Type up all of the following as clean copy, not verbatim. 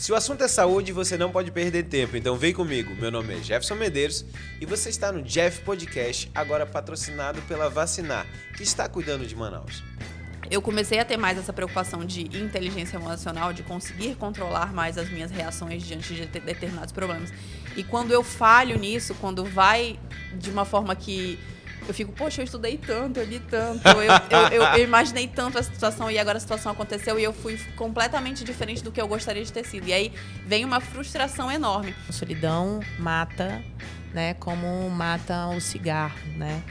Se o assunto é saúde, você não pode perder tempo, então vem comigo. Meu nome é Jefferson Medeiros e você está no Jeff Podcast, agora patrocinado pela Vacinar, que está cuidando de Manaus. Eu comecei a ter mais essa preocupação de inteligência emocional, de conseguir controlar mais as minhas reações diante de determinados problemas. E quando eu falho nisso, quando vai de uma forma que eu fico, poxa, eu estudei tanto, eu li tanto, eu imaginei tanto a situação e agora a situação aconteceu e eu fui completamente diferente do que eu gostaria de ter sido. E aí vem uma frustração enorme. A solidão mata, né, como mata o cigarro, né?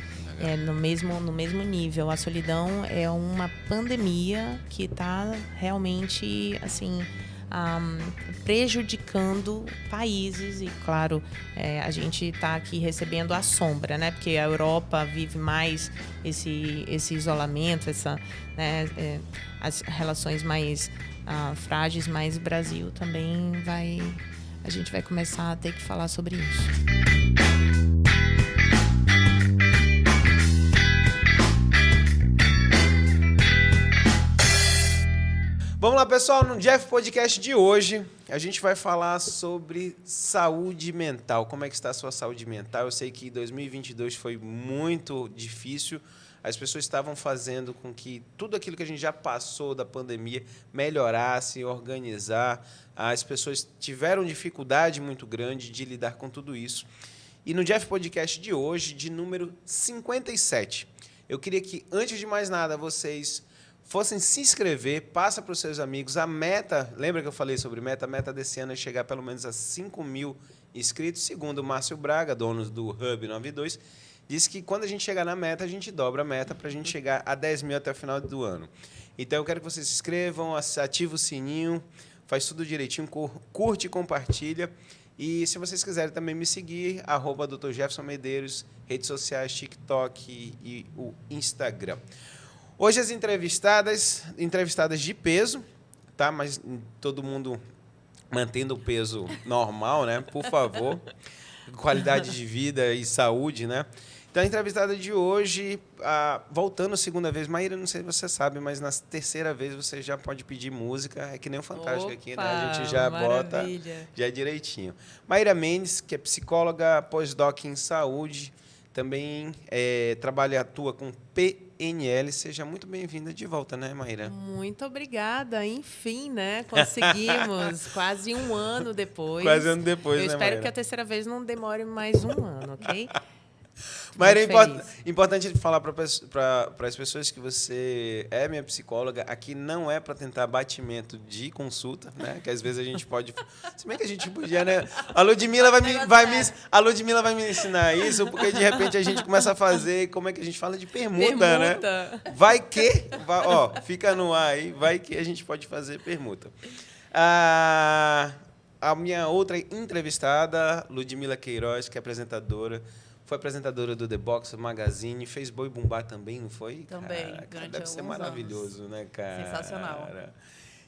No mesmo nível. A solidão é uma pandemia que está realmente, assim, prejudicando países e, claro, a gente está aqui recebendo a sombra, né? Porque a Europa vive mais esse isolamento, as relações mais frágeis, mas o Brasil também a gente vai começar a ter que falar sobre isso. Vamos lá, pessoal, no Jeff Podcast de hoje, a gente vai falar sobre saúde mental. Como é que está a sua saúde mental? Eu sei que 2022 foi muito difícil. As pessoas estavam fazendo com que tudo aquilo que a gente já passou da pandemia melhorasse, organizar. As pessoas tiveram dificuldade muito grande de lidar com tudo isso. E no Jeff Podcast de hoje, de número 57, eu queria que, antes de mais nada, vocês fossem se inscrever, passa para os seus amigos. A meta, lembra que eu falei sobre meta? A meta desse ano é chegar pelo menos a 5.000 inscritos. Segundo o Márcio Braga, dono do Hub 92, disse que quando a gente chegar na meta, a gente dobra a meta para a gente chegar a 10.000 até o final do ano. Então, eu quero que vocês se inscrevam, ative o sininho, faz tudo direitinho, curte e compartilha. E se vocês quiserem também me seguir, @Dr. Jefferson Medeiros, redes sociais, TikTok e o Instagram. Hoje as entrevistadas de peso, tá? Mas todo mundo mantendo o peso normal, né? Por favor. Qualidade de vida e saúde, né? Então, a entrevistada de hoje, voltando a segunda vez, Maíra, não sei se você sabe, mas na terceira vez você já pode pedir música. É que nem o Fantástico aqui, né? A gente já maravilha. bota já direitinho. Maíra Mendes, que é psicóloga, pós-doc em saúde, também atua com PNL. Seja muito bem-vinda de volta, né, Maíra? Muito obrigada. Enfim, né? Conseguimos. Quase um ano depois. Quase um ano depois, Eu né, espero Maíra? que a terceira vez não demore mais um ano, ok? Maíra, Muito feliz. importante falar para as pessoas que você é minha psicóloga. Aqui não é para tentar batimento de consulta, né? Que às vezes a gente pode... Se bem que a gente podia, né? A Ludmila vai me ensinar isso, porque de repente a gente começa a fazer... Como é que a gente fala? De permuta, né? Vai que... fica no ar aí. Vai que a gente pode fazer permuta. A minha outra entrevistada, Ludmila Queiroz, que é apresentadora... Foi apresentadora do The Box Magazine, fez Boi Bumbá também, não foi? Também, Cara, deve ser maravilhoso, anos. Né, cara? Sensacional.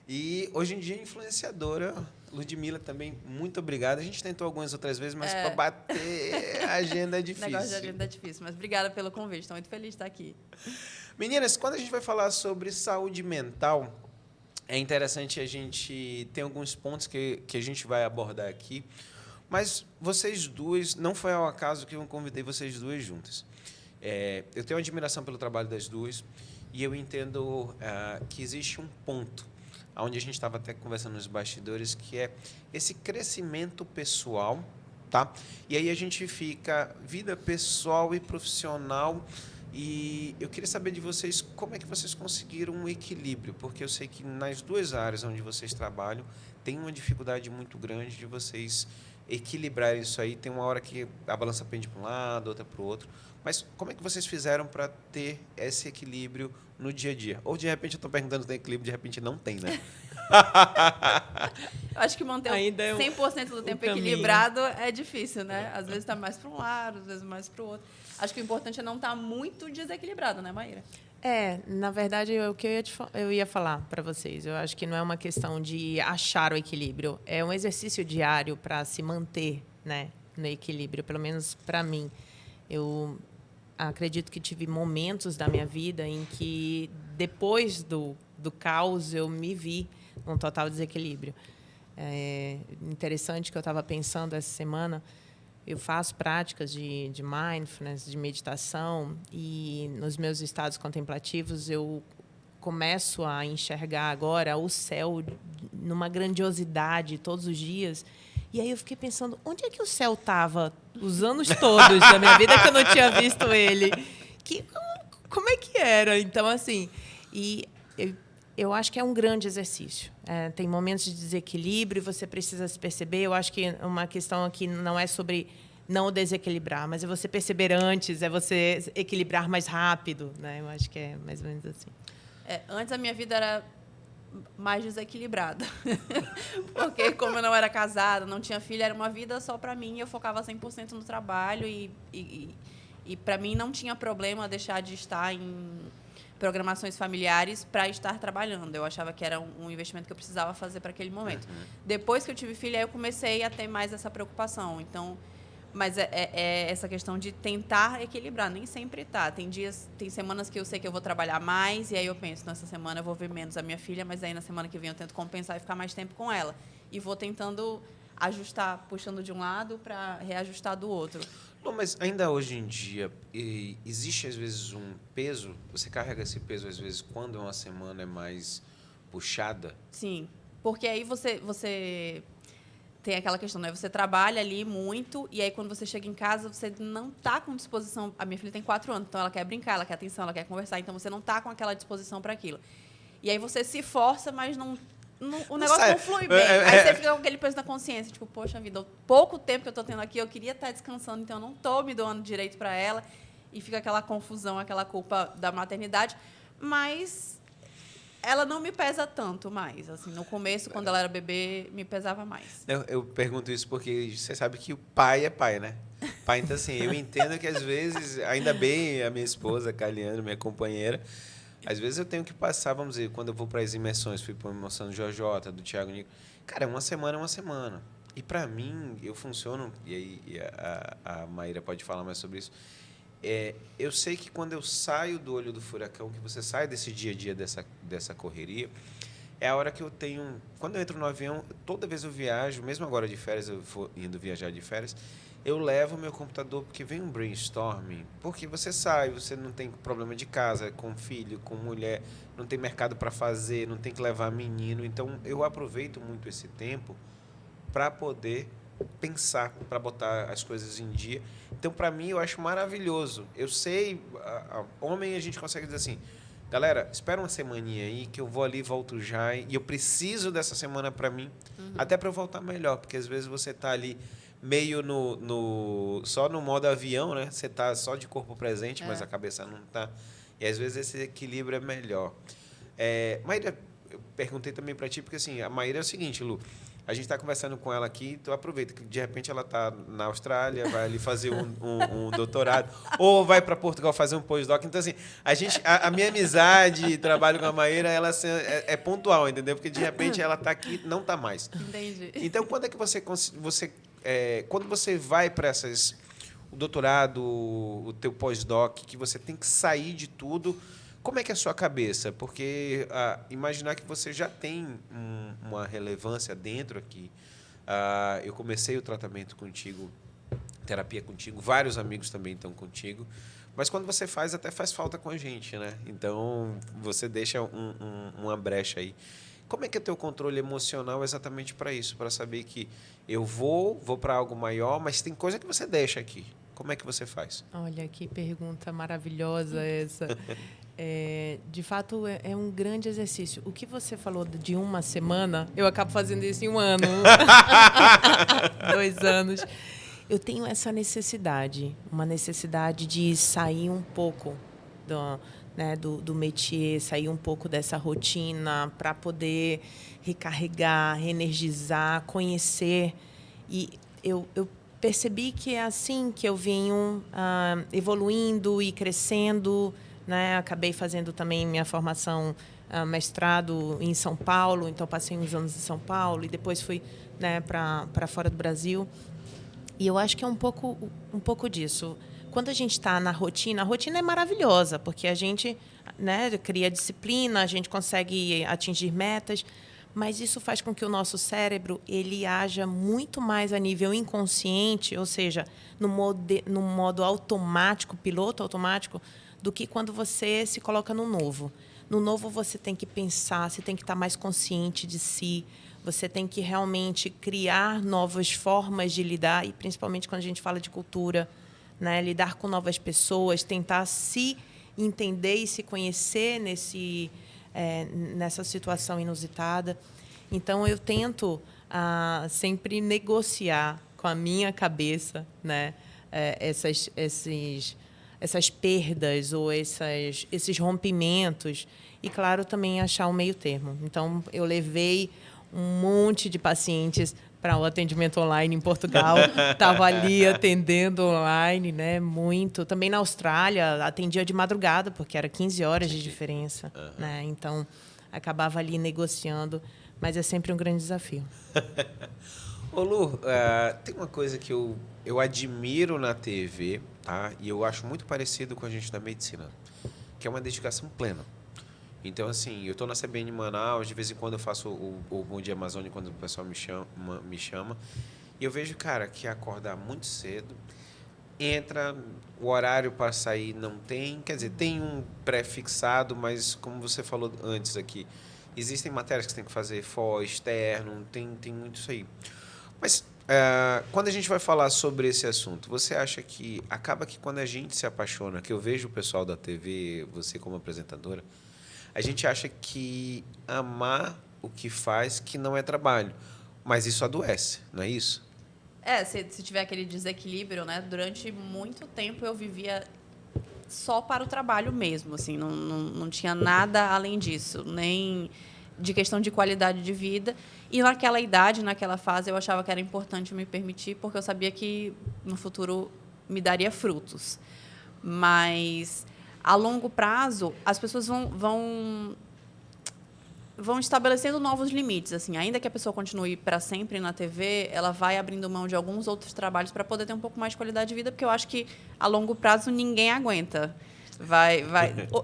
E hoje em dia influenciadora, Ludmila também, muito obrigada. A gente tentou algumas outras vezes, mas para bater a agenda é difícil. O negócio de agenda é difícil, mas obrigada pelo convite, estou muito feliz de estar aqui. Meninas, quando a gente vai falar sobre saúde mental, é interessante a gente... Tem alguns pontos que a gente vai abordar aqui. Mas vocês duas, não foi ao acaso que eu convidei vocês duas juntas. Eu tenho admiração pelo trabalho das duas e eu entendo que existe um ponto, onde a gente estava até conversando nos bastidores, que é esse crescimento pessoal, tá? E aí a gente fica vida pessoal e profissional. E eu queria saber de vocês como é que vocês conseguiram um equilíbrio, porque eu sei que nas duas áreas onde vocês trabalham tem uma dificuldade muito grande de vocês equilibrar isso aí. Tem uma hora que a balança pende para um lado, outra para o outro. Mas como é que vocês fizeram para ter esse equilíbrio no dia a dia? Ou, de repente, eu estou perguntando se tem equilíbrio, de repente não tem, né? Eu acho que manter Ainda 100% do tempo equilibrado é difícil, né? Às vezes está mais para um lado, às vezes mais para o outro. Acho que o importante é não estar muito desequilibrado, né, Maíra? Na verdade, o que eu ia falar para vocês. Eu acho que não é uma questão de achar o equilíbrio. É um exercício diário para se manter, né, no equilíbrio, pelo menos para mim. Eu acredito que tive momentos da minha vida em que, depois do caos, eu me vi num total desequilíbrio. Interessante que eu estava pensando essa semana. Eu faço práticas de mindfulness, de meditação, e nos meus estados contemplativos eu começo a enxergar agora o céu numa grandiosidade todos os dias. E aí eu fiquei pensando, onde é que o céu estava os anos todos da minha vida que eu não tinha visto ele? Como é que era? Então, assim, eu acho que é um grande exercício. Tem momentos de desequilíbrio e você precisa se perceber. Eu acho que uma questão aqui não é sobre não desequilibrar, mas é você perceber antes, é você equilibrar mais rápido, né? Eu acho que é mais ou menos assim. Antes a minha vida era mais desequilibrada. Porque como eu não era casada, não tinha filha, era uma vida só para mim, eu focava 100% no trabalho e para mim não tinha problema deixar de estar em programações familiares para estar trabalhando. Eu achava que era um investimento que eu precisava fazer para aquele momento. Depois que eu tive filha, eu comecei a ter mais essa preocupação. Então, mas é essa questão de tentar equilibrar. Nem sempre tá. Tem semanas que eu sei que eu vou trabalhar mais e aí eu penso, nessa semana eu vou ver menos a minha filha, mas aí na semana que vem eu tento compensar e ficar mais tempo com ela. E vou tentando ajustar, puxando de um lado para reajustar do outro. Não, mas ainda hoje em dia, existe às vezes um peso, você carrega esse peso às vezes quando uma semana é mais puxada? Sim, porque aí você tem aquela questão, né? Você trabalha ali muito e aí quando você chega em casa, você não está com disposição. A minha filha tem 4 anos, então ela quer brincar, ela quer atenção, ela quer conversar, então você não está com aquela disposição para aquilo. E aí você se força, mas o negócio não flui bem. Aí você fica com aquele peso na consciência, tipo, poxa vida, o pouco tempo que eu estou tendo aqui, eu queria estar descansando, então eu não estou me doando direito para ela. E fica aquela confusão, aquela culpa da maternidade. Mas ela não me pesa tanto mais. Assim, no começo, quando ela era bebê, me pesava mais. Eu pergunto isso porque você sabe que o pai é pai, né? Pai, então, assim, eu entendo que às vezes, ainda bem a minha esposa, a Caliane, minha companheira, às vezes eu tenho que passar, vamos dizer, quando eu vou para as imersões, fui para a imersão do JJ, do Thiago Nico, cara, uma semana é uma semana. E para mim, eu funciono, e aí a Maíra pode falar mais sobre isso, eu sei que quando eu saio do olho do furacão, que você sai desse dia a dia, dessa correria, é a hora que eu tenho... Quando eu entro no avião, toda vez eu viajo, mesmo agora de férias, eu vou indo viajar de férias, eu levo o meu computador, porque vem um brainstorming, porque você sai, você não tem problema de casa, com filho, com mulher, não tem mercado para fazer, não tem que levar menino. Então, eu aproveito muito esse tempo para poder pensar, para botar as coisas em dia. Então, para mim, eu acho maravilhoso. Eu sei, homem, a gente consegue dizer assim, galera, espera uma semaninha aí, que eu vou ali e volto já, e eu preciso dessa semana para mim, até para eu voltar melhor, porque às vezes você está ali meio só no modo avião, né? Você está só de corpo presente, mas a cabeça não está. E às vezes esse equilíbrio é melhor. Maíra, eu perguntei também para ti, porque assim, a Maíra é o seguinte, Lu, a gente está conversando com ela aqui, tu aproveita que de repente ela está na Austrália, vai ali fazer um doutorado, ou vai para Portugal fazer um pós-doc. Então, assim, a minha amizade, trabalho com a Maíra, ela é pontual, entendeu? Porque de repente ela está aqui, não está mais. Entendi. Então, quando é que quando você vai para o doutorado, o teu pós-doc, que você tem que sair de tudo, como é que é a sua cabeça? Porque imaginar que você já tem uma relevância dentro aqui. Eu comecei o tratamento contigo, terapia contigo, vários amigos também estão contigo, mas quando você faz, até faz falta com a gente, né? Então, você deixa uma brecha aí. Como é que é o teu controle emocional exatamente para isso? Para saber que eu vou para algo maior, mas tem coisa que você deixa aqui. Como é que você faz? Olha, que pergunta maravilhosa essa. De fato, é um grande exercício. O que você falou de uma semana, eu acabo fazendo isso em um ano. 2 anos. Eu tenho essa necessidade, uma necessidade de sair um pouco do métier, sair um pouco dessa rotina para poder recarregar, reenergizar, conhecer. E eu percebi que é assim que eu venho evoluindo e crescendo, né? Acabei fazendo também minha formação, mestrado em São Paulo, então passei uns anos em São Paulo e depois fui, né, para fora do Brasil. E eu acho que é um pouco disso. Quando a gente está na rotina, a rotina é maravilhosa, porque a gente, né, cria disciplina, a gente consegue atingir metas, mas isso faz com que o nosso cérebro ele haja muito mais a nível inconsciente, ou seja, no modo automático, piloto automático, do que quando você se coloca no novo. No novo você tem que pensar, você tem que estar mais consciente de si, você tem que realmente criar novas formas de lidar, e principalmente quando a gente fala de cultura, né? Lidar com novas pessoas, tentar se entender e se conhecer nessa situação inusitada. Então, eu tento sempre negociar com a minha cabeça, né? Essas perdas ou esses rompimentos. E, claro, também achar o meio termo. Então, eu levei um monte de pacientes para o atendimento online em Portugal. Estava ali atendendo online, né? Muito. Também na Austrália, atendia de madrugada, porque era 15 horas de diferença. Né? Então, acabava ali negociando. Mas é sempre um grande desafio. Ô, Lu, tem uma coisa que eu admiro na TV, tá? E eu acho muito parecido com a gente da medicina, que é uma dedicação plena. Então, assim, eu estou na CBN Manaus, de vez em quando eu faço o Bom Dia Amazônia, quando o pessoal me chama, e eu vejo, cara, que acordar muito cedo, entra, o horário para sair não tem, quer dizer, tem um pré-fixado, mas como você falou antes aqui, existem matérias que você tem que fazer externo, tem muito isso aí. Mas quando a gente vai falar sobre esse assunto, você acha que acaba que quando a gente se apaixona, que eu vejo o pessoal da TV, você como apresentadora, a gente acha que amar o que faz que não é trabalho, mas isso adoece, não é isso? Se tiver aquele desequilíbrio, né? Durante muito tempo eu vivia só para o trabalho mesmo, assim, não tinha nada além disso, nem de questão de qualidade de vida. E naquela idade, naquela fase, eu achava que era importante me permitir, porque eu sabia que no futuro me daria frutos. Mas a longo prazo, as pessoas vão estabelecendo novos limites. Assim, ainda que a pessoa continue para sempre na TV, ela vai abrindo mão de alguns outros trabalhos para poder ter um pouco mais de qualidade de vida, porque eu acho que, a longo prazo, ninguém aguenta.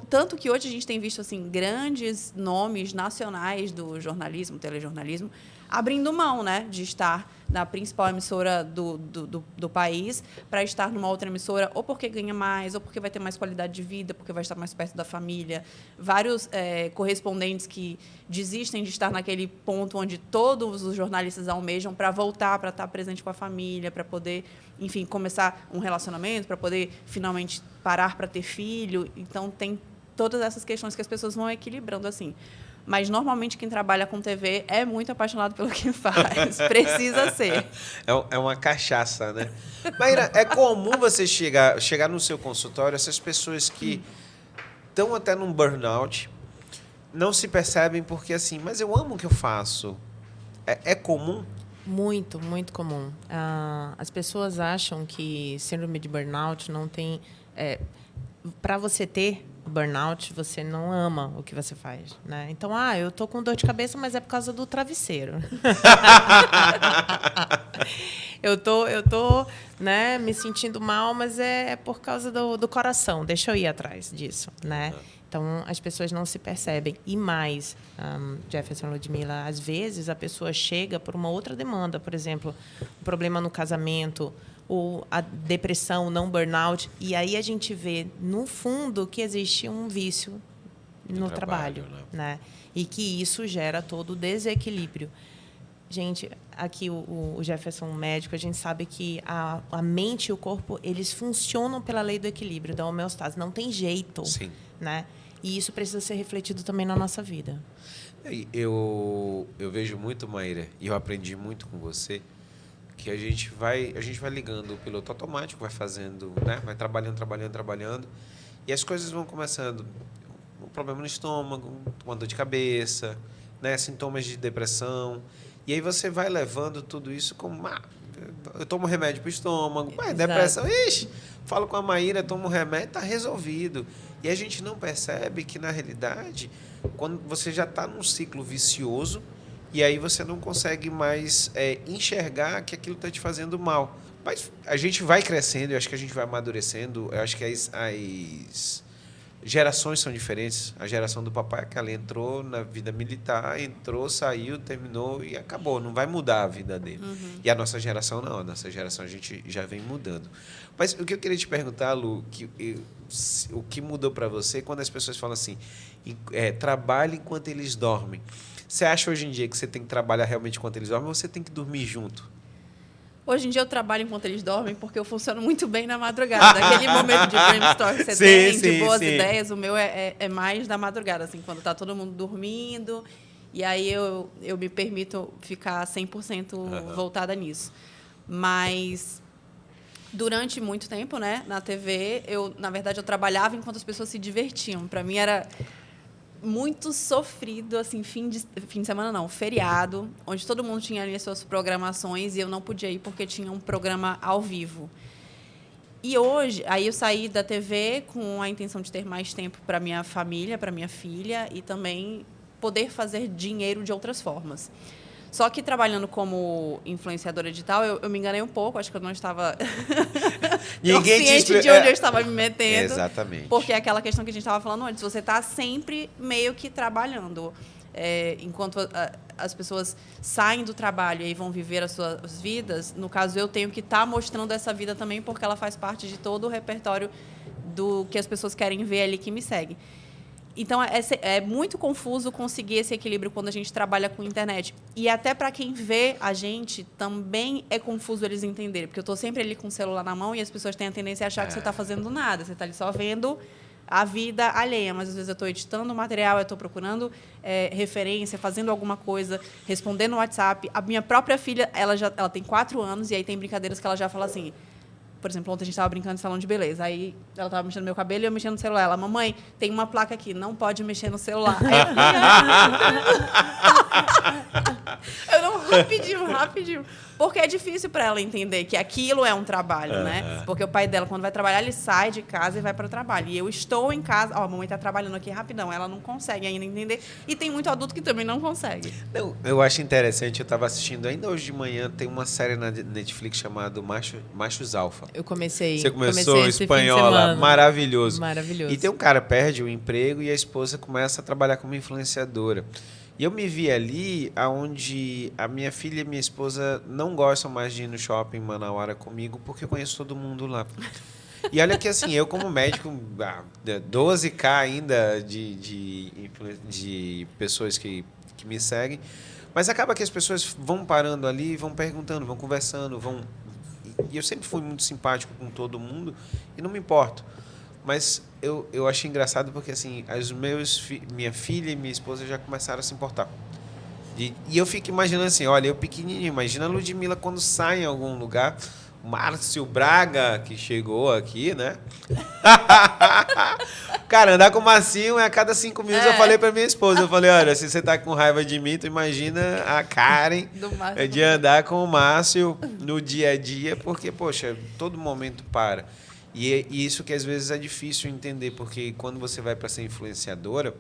Tanto que hoje a gente tem visto assim, grandes nomes nacionais do jornalismo, telejornalismo, abrindo mão, né, de estar na principal emissora do país para estar numa outra emissora, ou porque ganha mais, ou porque vai ter mais qualidade de vida, porque vai estar mais perto da família. Vários correspondentes que desistem de estar naquele ponto onde todos os jornalistas almejam para voltar, para estar presente com a família, para poder, enfim, começar um relacionamento, para poder finalmente parar para ter filho. Então, tem todas essas questões que as pessoas vão equilibrando assim. Mas, normalmente, quem trabalha com TV é muito apaixonado pelo que faz. Precisa ser. É uma cachaça, né? Maíra, é comum você chegar no seu consultório, essas pessoas que estão até num burnout, não se percebem porque, assim, mas eu amo o que eu faço. É comum? Muito, muito comum. As pessoas acham que síndrome de burnout não tem... para você ter burnout, você não ama o que você faz, né? Então, eu tô com dor de cabeça, mas é por causa do travesseiro. eu tô, né, me sentindo mal, mas é por causa do coração. Deixa eu ir atrás disso, né? Então, as pessoas não se percebem. E mais, Jefferson, Ludmila, às vezes a pessoa chega por uma outra demanda, por exemplo, um problema no casamento, ou a depressão, não burnout, e aí a gente vê, no fundo, que existe um vício no trabalho, né? E que isso gera todo o desequilíbrio. Gente, aqui o Jefferson, médico, a gente sabe que a mente e o corpo, eles funcionam pela lei do equilíbrio, da homeostase, não tem jeito. Sim. Né? E isso precisa ser refletido também na nossa vida. Eu vejo muito, Maíra, e eu aprendi muito com você, que a gente vai ligando o piloto automático, vai fazendo, né? Vai trabalhando, e as coisas vão começando. Um problema no estômago, uma dor de cabeça, né? Sintomas de depressão. E aí você vai levando tudo isso como... eu tomo remédio para o estômago, depressão, falo com a Maíra, tomo remédio, está resolvido. E a gente não percebe que, na realidade, quando você já está num ciclo vicioso, e aí você não consegue mais enxergar que aquilo está te fazendo mal. Mas a gente vai crescendo, eu acho que a gente vai amadurecendo, eu acho que gerações são diferentes. A geração do papai é aquela, entrou na vida militar, entrou, saiu, terminou e acabou. Não vai mudar a vida dele. E a nossa geração não. A nossa geração a gente já vem mudando. Mas o que eu queria te perguntar, Lu, o que mudou para você quando as pessoas falam assim, trabalhe enquanto eles dormem. Você acha hoje em dia que você tem que trabalhar realmente enquanto eles dormem ou você tem que dormir junto? Hoje em dia eu trabalho enquanto eles dormem porque eu funciono muito bem na madrugada. Aquele momento de brainstorm que você tem, de boas ideias, o meu é mais da madrugada, assim, quando está todo mundo dormindo. E aí eu me permito ficar 100% voltada nisso. Mas durante muito tempo, né, na TV, na verdade, eu trabalhava enquanto as pessoas se divertiam. Para mim era muito sofrido, assim, fim de semana não, feriado, onde todo mundo tinha ali as suas programações e eu não podia ir porque tinha um programa ao vivo. E hoje, aí eu saí da TV com a intenção de ter mais tempo para minha família, para minha filha e também poder fazer dinheiro de outras formas. Só que trabalhando como influenciadora digital, eu me enganei um pouco, acho que eu não estava consciente de onde eu estava me metendo. Exatamente. Porque é aquela questão que a gente estava falando antes, você está sempre meio que trabalhando. Enquanto as pessoas saem do trabalho e vão viver as suas vidas, no caso, eu tenho que estar mostrando essa vida também, porque ela faz parte de todo o repertório do que as pessoas querem ver ali que me segue. Então, é muito confuso conseguir esse equilíbrio quando a gente trabalha com internet. E até para quem vê a gente, também é confuso eles entenderem. Porque eu estou sempre ali com o celular na mão e as pessoas têm a tendência a achar que você está fazendo nada. Você está ali só vendo a vida alheia. Mas, às vezes, eu estou editando o material, eu estou procurando referência, fazendo alguma coisa, respondendo no WhatsApp. A minha própria filha, ela tem 4 anos e aí tem brincadeiras que ela já fala assim... Por exemplo, ontem a gente estava brincando de salão de beleza. Aí ela estava mexendo no meu cabelo e eu mexendo no celular. Ela, mamãe, tem uma placa aqui, não pode mexer no celular. Eu não, rapidinho. Porque é difícil para ela entender que aquilo é um trabalho, né? Porque o pai dela, quando vai trabalhar, ele sai de casa e vai para o trabalho. E eu estou em casa, a mamãe está trabalhando aqui rapidão. Ela não consegue ainda entender. E tem muito adulto que também não consegue. Não, eu acho interessante, eu estava assistindo ainda hoje de manhã, tem uma série na Netflix chamada Machos Alfa. Eu comecei. Você começou espanhola, maravilhoso. Maravilhoso. E tem um cara perde o emprego e a esposa começa a trabalhar como influenciadora. E eu me vi ali onde a minha filha e minha esposa não gostam mais de ir no shopping em Manauara comigo, porque eu conheço todo mundo lá. E olha que assim, eu como médico, 12K ainda de pessoas que me seguem, mas acaba que as pessoas vão parando ali, vão perguntando, vão conversando, e eu sempre fui muito simpático com todo mundo e não me importo. Mas eu achei engraçado porque assim, minha filha e minha esposa já começaram a se importar. E eu fico imaginando assim, olha, eu pequenininho, imagina a Ludmilla quando sai em algum lugar, o Márcio Braga, que chegou aqui, né? Cara, andar com o Marcinho a cada 5 minutos. Eu falei pra minha esposa, eu falei, olha, se você tá com raiva de mim, tu imagina a Karen de andar com o Márcio no dia a dia, porque, poxa, todo momento para. E isso que às vezes é difícil entender, porque quando você vai para ser influenciadora,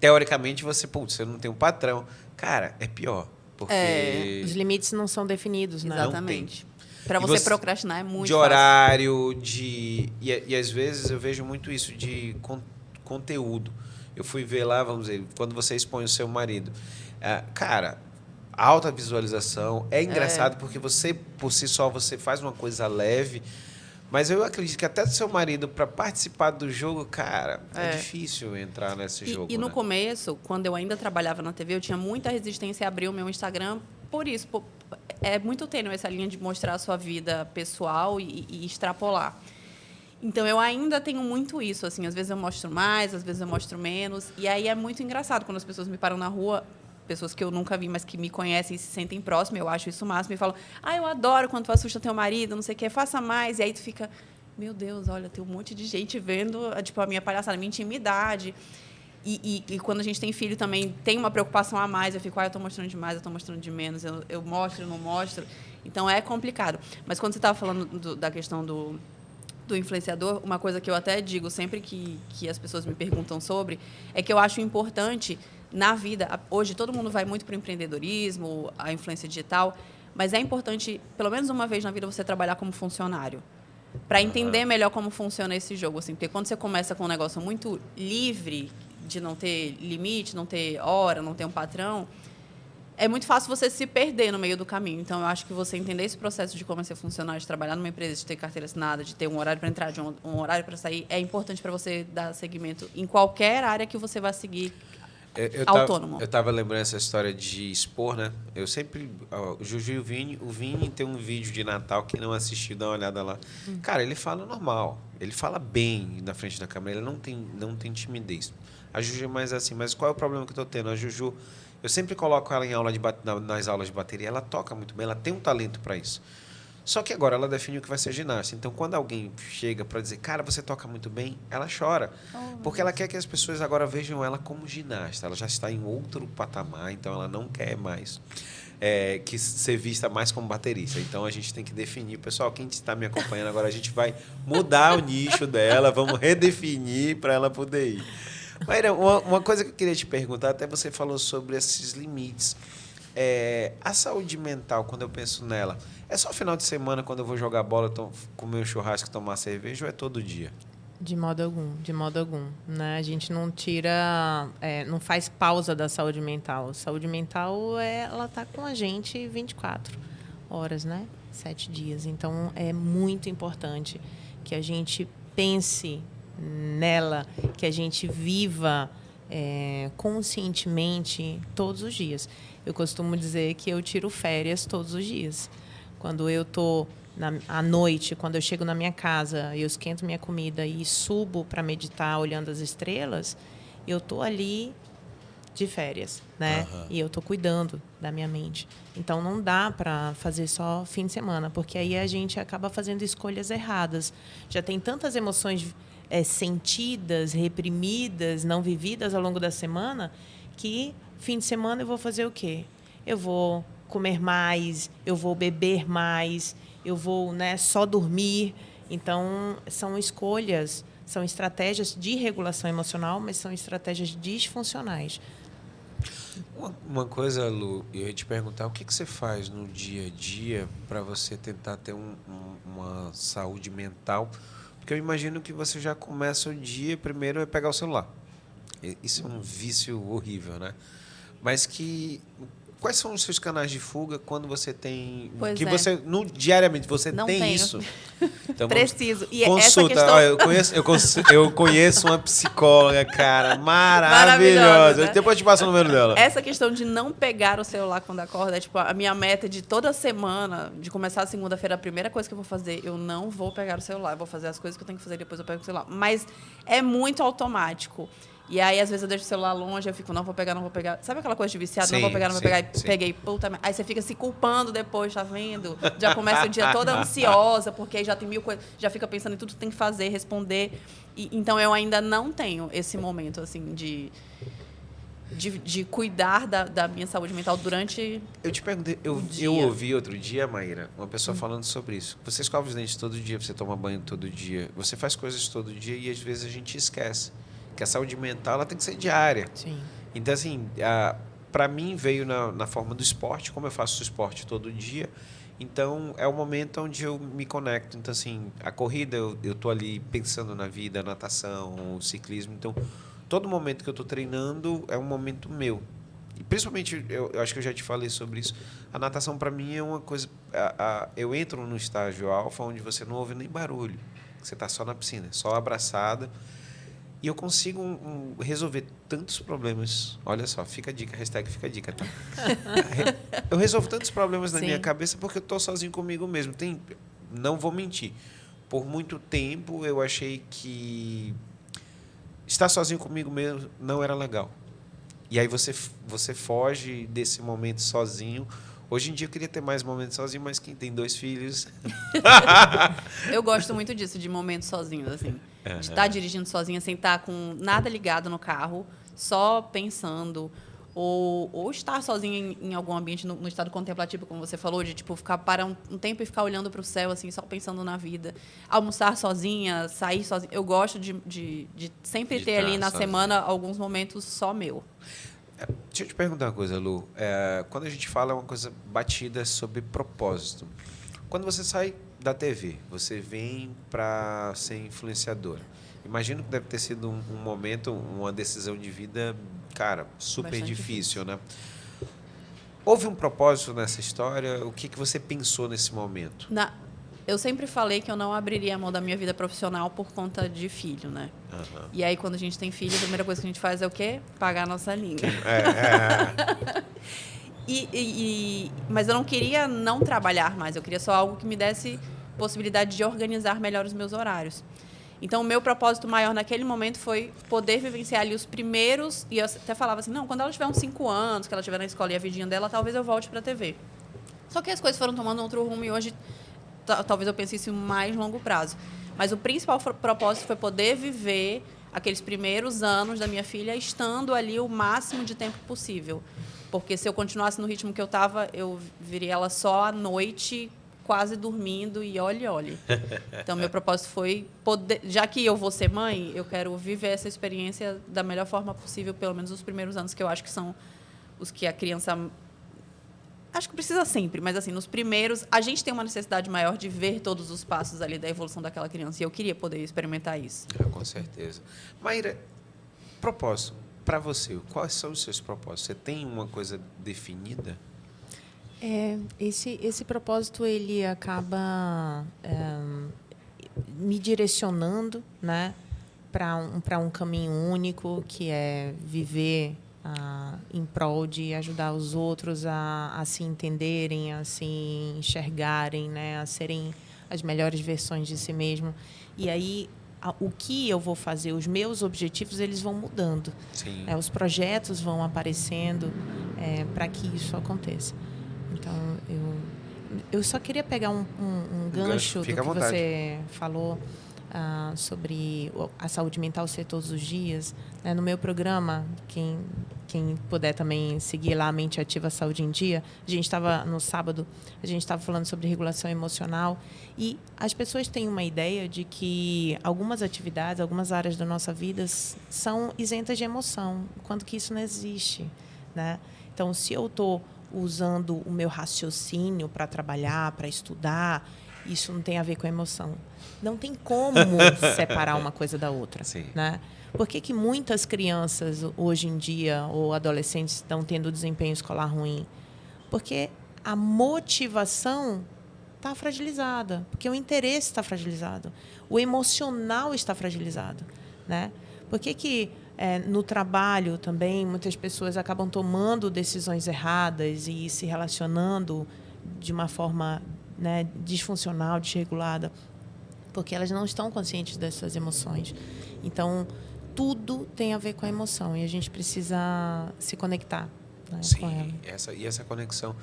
teoricamente você não tem um patrão. Cara, é pior. Porque os limites não são definidos, né? Exatamente. Para você procrastinar é muito de horário, e às vezes eu vejo muito isso de conteúdo. Eu fui ver lá, vamos dizer, quando você expõe o seu marido. Cara, alta visualização. É engraçado porque você, por si só, você faz uma coisa leve. Mas eu acredito que até do seu marido, para participar do jogo, cara, é difícil entrar nesse jogo. E no começo, quando eu ainda trabalhava na TV, eu tinha muita resistência a abrir o meu Instagram por isso. É muito tênue essa linha de mostrar a sua vida pessoal e extrapolar. Então, eu ainda tenho muito isso. Assim, às vezes eu mostro mais, às vezes eu mostro menos. E aí é muito engraçado quando as pessoas me param na rua, pessoas que eu nunca vi, mas que me conhecem e se sentem próximas, eu acho isso o máximo, e falam, eu adoro quando tu assusta teu marido, não sei o quê, faça mais. E aí tu fica, meu Deus, olha, tem um monte de gente vendo tipo, a minha palhaçada, a minha intimidade. E quando a gente tem filho também, tem uma preocupação a mais, eu fico, eu estou mostrando demais, eu estou mostrando de menos, eu mostro, eu não mostro. Então, é complicado. Mas quando você estava falando da questão do influenciador, uma coisa que eu até digo sempre que as pessoas me perguntam sobre, é que eu acho importante na vida, hoje todo mundo vai muito para o empreendedorismo, a influência digital, mas é importante, pelo menos uma vez na vida, você trabalhar como funcionário. para entender melhor como funciona esse jogo, assim, porque quando você começa com um negócio muito livre, de não ter limite, não ter hora, não ter um patrão, é muito fácil você se perder no meio do caminho. Então, eu acho que você entender esse processo de como é ser funcionário, de trabalhar numa empresa, de ter carteira assinada, de ter um horário para entrar, de um horário para sair, é importante para você dar seguimento em qualquer área que você vai seguir autônomo. Eu tava lembrando essa história de expor, né? Eu sempre... O Juju e o Vini tem um vídeo de Natal, que não assistiu, dá uma olhada lá. Cara, ele fala normal. Ele fala bem na frente da câmera. Ele não tem timidez. A Juju é mais assim. Mas qual é o problema que eu tô tendo? A Juju... Eu sempre coloco ela em nas aulas de bateria. Ela toca muito bem. Ela tem um talento para isso. Só que agora ela define o que vai ser ginasta. Então, quando alguém chega para dizer, cara, você toca muito bem, ela chora. Porque ela quer que as pessoas agora vejam ela como ginasta. Ela já está em outro patamar, então ela não quer mais que ser vista mais como baterista. Então, a gente tem que definir. Pessoal, quem está me acompanhando agora, a gente vai mudar o nicho dela, vamos redefinir para ela poder ir. Maíra, uma coisa que eu queria te perguntar, até você falou sobre esses limites. A saúde mental, quando eu penso nela, é só final de semana, quando eu vou jogar bola, comer um churrasco, tomar cerveja, ou é todo dia? De modo algum, de modo algum. Né? A gente não tira, não faz pausa da saúde mental. Saúde mental, ela está com a gente 24 horas, né? 7 dias. Então, é muito importante que a gente pense nela, que a gente viva conscientemente todos os dias. Eu costumo dizer que eu tiro férias todos os dias. Quando eu estou à noite, quando eu chego na minha casa, eu esquento minha comida e subo para meditar olhando as estrelas, eu estou ali de férias, né? E eu estou cuidando da minha mente. Então, não dá para fazer só fim de semana, porque aí a gente acaba fazendo escolhas erradas. Já tem tantas emoções sentidas, reprimidas, não vividas ao longo da semana, que fim de semana eu vou fazer o quê? Eu vou comer mais, eu vou beber mais, eu vou, né, só dormir. Então, são escolhas, são estratégias de regulação emocional, mas são estratégias disfuncionais. Uma coisa, Lu, eu ia te perguntar, o que você faz no dia a dia para você tentar ter uma saúde mental? Porque eu imagino que você já começa o dia, primeiro é pegar o celular. Isso é um vício horrível, né? Mas quais são os seus canais de fuga quando você tem... Pois você, diariamente, você não tem tenho. isso? Então, preciso. E consulta. essa questão... Eu conheço uma psicóloga, cara, maravilhosa. Né? Depois eu te passo o número dela. Essa questão de não pegar o celular quando acorda, tipo, a minha meta de toda semana, de começar a segunda-feira, a primeira coisa que eu vou fazer, eu não vou pegar o celular, eu vou fazer as coisas que eu tenho que fazer, depois eu pego o celular. Mas é muito automático. E aí, às vezes, eu deixo o celular longe, eu fico, não vou pegar. Sabe aquela coisa de viciado? Sim, não vou pegar. E sim. peguei, puta... Aí você fica se culpando depois, tá vendo? Já começa o dia toda ansiosa, porque aí já tem 1000 coisas, já fica pensando em tudo que tem que fazer, responder. Então, eu ainda não tenho esse momento, assim, de cuidar da minha saúde mental durante Eu te perguntei, eu ouvi outro dia, Maíra, uma pessoa falando sobre isso. Você escova os dentes todo dia, você toma banho todo dia, você faz coisas todo dia e, às vezes, a gente esquece que a saúde mental ela tem que ser diária. Sim. Então, assim, para mim veio na forma do esporte, como eu faço esporte todo dia, então é o momento onde eu me conecto. Então, assim, a corrida, eu tô ali pensando na vida, a natação, o ciclismo. Então, todo momento que eu estou treinando é um momento meu. E, principalmente, eu acho que eu já te falei sobre isso, a natação, para mim, é uma coisa... eu entro no estágio alfa, onde você não ouve nem barulho. Você está só na piscina, só abraçada. E eu consigo resolver tantos problemas. Olha só, fica a dica, hashtag fica a dica, tá? Eu resolvo tantos problemas na minha cabeça porque eu estou sozinho comigo mesmo. Não vou mentir. Por muito tempo eu achei que estar sozinho comigo mesmo não era legal. E aí você foge desse momento sozinho. Hoje em dia eu queria ter mais momentos sozinho, mas quem tem 2 filhos... Eu gosto muito disso, de momentos sozinhos, assim. De estar dirigindo sozinha, sem estar com nada ligado no carro, só pensando. Ou estar sozinha em algum ambiente, no estado contemplativo, como você falou, de tipo, parar um tempo e ficar olhando para o céu, assim, só pensando na vida. Almoçar sozinha, sair sozinha. Eu gosto de sempre ter ali na semana alguns momentos só meu. Deixa eu te perguntar uma coisa, Lu. Quando a gente fala uma coisa batida sobre propósito, quando você sai da TV, você vem para ser influenciadora. Imagino que deve ter sido um momento, uma decisão de vida, cara, super Bastante difícil, né? Houve um propósito nessa história? O que você pensou nesse momento? Eu sempre falei que eu não abriria a mão da minha vida profissional por conta de filho, né? Uhum. E aí, quando a gente tem filho, a primeira coisa que a gente faz é o quê? Pagar a nossa língua. Mas eu não queria não trabalhar mais. Eu queria só algo que me desse possibilidade de organizar melhor os meus horários. Então, o meu propósito maior naquele momento foi poder vivenciar ali os primeiros... E eu até falava assim, não, quando ela tiver uns 5 anos, que ela estiver na escola e a vidinha dela, talvez eu volte para a TV. Só que as coisas foram tomando outro rumo e hoje talvez eu pense isso em mais longo prazo. Mas o principal propósito foi poder viver aqueles primeiros anos da minha filha estando ali o máximo de tempo possível. Porque se eu continuasse no ritmo que eu estava, eu viria ela só à noite, quase dormindo e olhe. Então, meu propósito foi poder... Já que eu vou ser mãe, eu quero viver essa experiência da melhor forma possível, pelo menos os primeiros anos, que eu acho que são os que a criança... Acho que precisa sempre, mas assim, nos primeiros, a gente tem uma necessidade maior de ver todos os passos ali da evolução daquela criança. E eu queria poder experimentar isso. Com certeza. Maíra, propósito, para você, quais são os seus propósitos? Você tem uma coisa definida? Esse propósito, ele acaba me direcionando, né, para um caminho único, que é viver em prol de ajudar os outros a se entenderem, a se enxergarem, né, a serem as melhores versões de si mesmo. E aí, o que eu vou fazer, os meus objetivos, eles vão mudando. Sim. Os projetos vão aparecendo para que isso aconteça. Então, eu só queria pegar um gancho do que você falou sobre a saúde mental ser todos os dias. No meu programa, quem puder também seguir lá a Mente Ativa Saúde em Dia, no sábado, a gente estava falando sobre regulação emocional, e as pessoas têm uma ideia de que algumas atividades, algumas áreas da nossa vida são isentas de emoção, quando que isso não existe, né? Então, se eu estou usando o meu raciocínio para trabalhar, para estudar, isso não tem a ver com emoção. Não tem como separar uma coisa da outra. Sim. Né? Por que muitas crianças hoje em dia ou adolescentes estão tendo desempenho escolar ruim? Porque a motivação está fragilizada, porque o interesse está fragilizado, o emocional está fragilizado. Né? Por que no trabalho também muitas pessoas acabam tomando decisões erradas e se relacionando de uma forma, né, disfuncional, desregulada? Porque elas não estão conscientes dessas emoções. Então, tudo tem a ver com a emoção e a gente precisa se conectar, né, com ela. Essa conexão.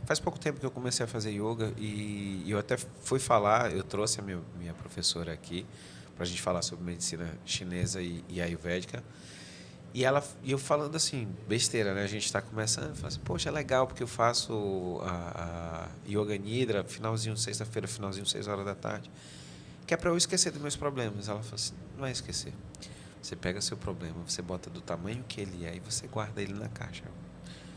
Faz pouco tempo que eu comecei a fazer yoga e eu até fui falar, eu trouxe a minha professora aqui para a gente falar sobre medicina chinesa e ayurvédica. E eu falando assim, besteira, né? A gente está começando, fala assim, poxa, é legal, porque eu faço a Yoga Nidra, finalzinho, sexta-feira, finalzinho, 6 horas da tarde, que é para eu esquecer dos meus problemas. Ela falou assim, não é esquecer. Você pega seu problema, você bota do tamanho que ele é e você guarda ele na caixa.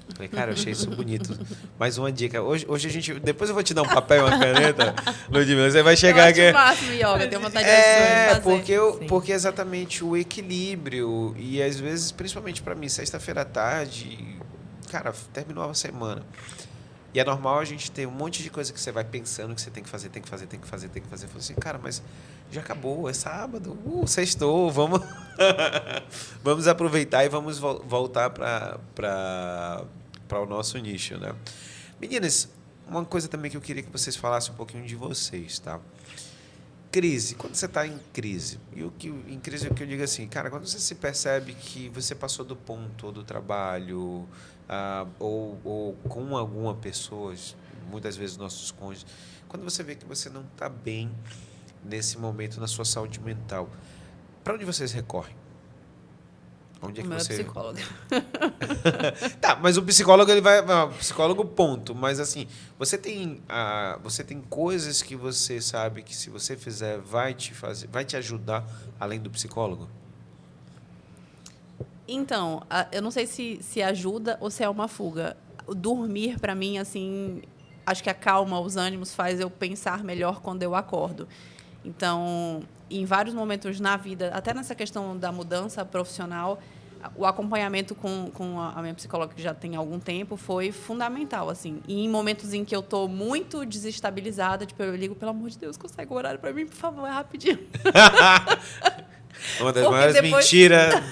Eu falei, cara, eu achei isso bonito. Mais uma dica. Hoje a gente... Depois eu vou te dar um papel e uma caneta, Ludmila. Você vai chegar aqui... Eu acho o máximo yoga, tenho vontade de fazer. Porque exatamente o equilíbrio. E às vezes, principalmente para mim, sexta-feira à tarde, cara, terminou a semana. E é normal a gente ter um monte de coisa que você vai pensando que você tem que fazer. Eu falo assim, cara, mas já acabou, é sábado, sextou, vamos... vamos aproveitar e vamos voltar para o nosso nicho, né? Meninas, uma coisa também que eu queria que vocês falassem um pouquinho de vocês, tá? Crise, quando você está em crise, em crise é o que eu digo assim, cara, quando você se percebe que você passou do ponto do trabalho, ou com alguma pessoa, muitas vezes nossos cônjuges, quando você vê que você não está bem nesse momento na sua saúde mental, para onde vocês recorrem? Onde é que o meu você... psicólogo. Tá, mas o psicólogo, ele vai... Psicólogo, ponto. Mas, assim, você tem coisas que você sabe que, se você fizer, vai te ajudar, além do psicólogo? Então, eu não sei se ajuda ou se é uma fuga. O dormir, para mim, assim, acho que a calma, os ânimos faz eu pensar melhor quando eu acordo. Então, em vários momentos na vida, até nessa questão da mudança profissional, o acompanhamento com a minha psicóloga, que já tem algum tempo, foi fundamental, assim. E em momentos em que eu estou muito desestabilizada, tipo, eu ligo, pelo amor de Deus, consegue um horário para mim, por favor, é rapidinho. Uma das maiores mentiras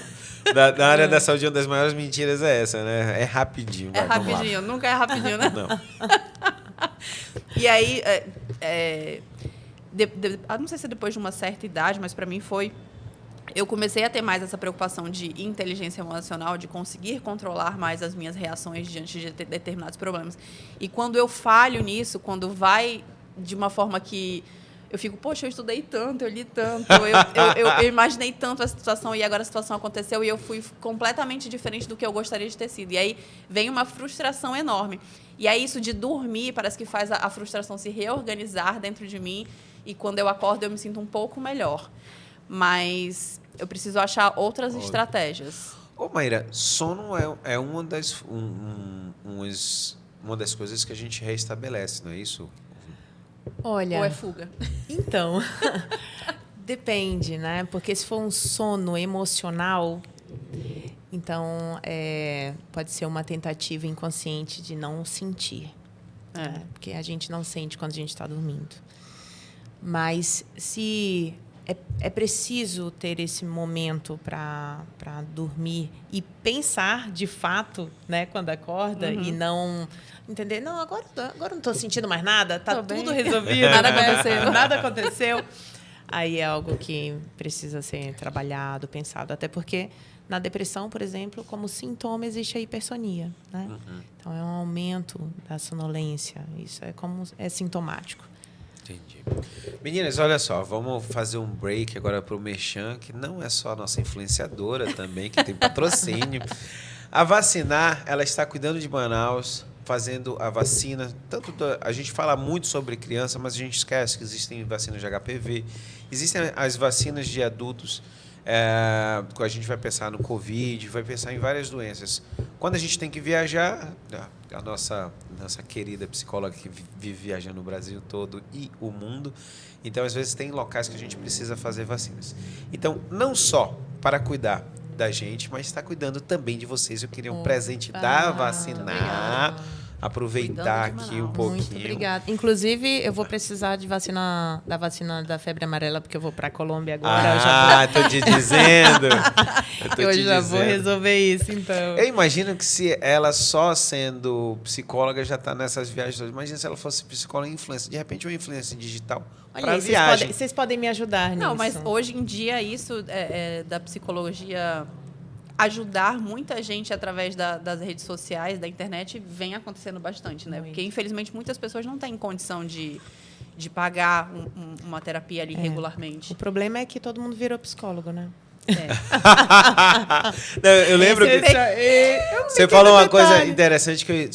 da área da saúde, uma das maiores mentiras é essa, né? É rapidinho. É rapidinho, nunca é rapidinho, né? Não. E aí, não sei se é depois de uma certa idade, mas para mim foi... Eu comecei a ter mais essa preocupação de inteligência emocional, de conseguir controlar mais as minhas reações diante de determinados problemas. E quando eu falho nisso, quando vai de uma forma que eu fico, poxa, eu estudei tanto, eu li tanto, eu imaginei tanto essa situação e agora a situação aconteceu e eu fui completamente diferente do que eu gostaria de ter sido. E aí vem uma frustração enorme. E aí isso de dormir parece que faz a frustração se reorganizar dentro de mim e quando eu acordo eu me sinto um pouco melhor. Mas eu preciso achar outras estratégias. Ô, Maíra, sono é uma das coisas que a gente reestabelece, não é isso? Olha, Ou é fuga? então, depende, né? Porque se for um sono emocional, então pode ser uma tentativa inconsciente de não sentir. Né? Porque a gente não sente quando a gente está dormindo. Mas se... É preciso ter esse momento para dormir e pensar de fato, né, quando acorda e não entender, não, agora não estou sentindo mais nada, está tudo resolvido, nada aconteceu. Aí é algo que precisa ser trabalhado, pensado, até porque na depressão, por exemplo, como sintoma existe a hipersonia, né? Então é um aumento da sonolência, isso é sintomático. Entendi. Meninas, olha só, vamos fazer um break agora para o Merchan, que não é só a nossa influenciadora também, que tem patrocínio. A Vacinar, ela está cuidando de Manaus, fazendo a vacina. A gente fala muito sobre criança, mas a gente esquece que existem vacinas de HPV, existem as vacinas de adultos. A gente vai pensar no Covid, vai pensar em várias doenças. Quando a gente tem que viajar, a nossa querida psicóloga que vive viajando o Brasil todo e o mundo, então às vezes tem locais que a gente precisa fazer vacinas. Então, não só para cuidar da gente, mas está cuidando também de vocês. Eu queria um presente da Vacinar. Aproveitar aqui um pouquinho. Muito obrigada. Inclusive, eu vou precisar da vacina da febre amarela, porque eu vou para a Colômbia agora. Estou te dizendo. Eu já vou resolver isso, então. Eu imagino que se ela só sendo psicóloga já está nessas viagens. Imagina se ela fosse psicóloga e influencer. De repente, uma influência digital para viagem. Vocês podem me ajudar nisso. Não, mas hoje em dia isso da psicologia... ajudar muita gente através das redes sociais, da internet, vem acontecendo bastante, né? Porque, infelizmente, muitas pessoas não têm condição de pagar uma terapia ali regularmente. O problema é que todo mundo virou psicólogo, né? Não, eu lembro que... Você falou uma coisa interessante, que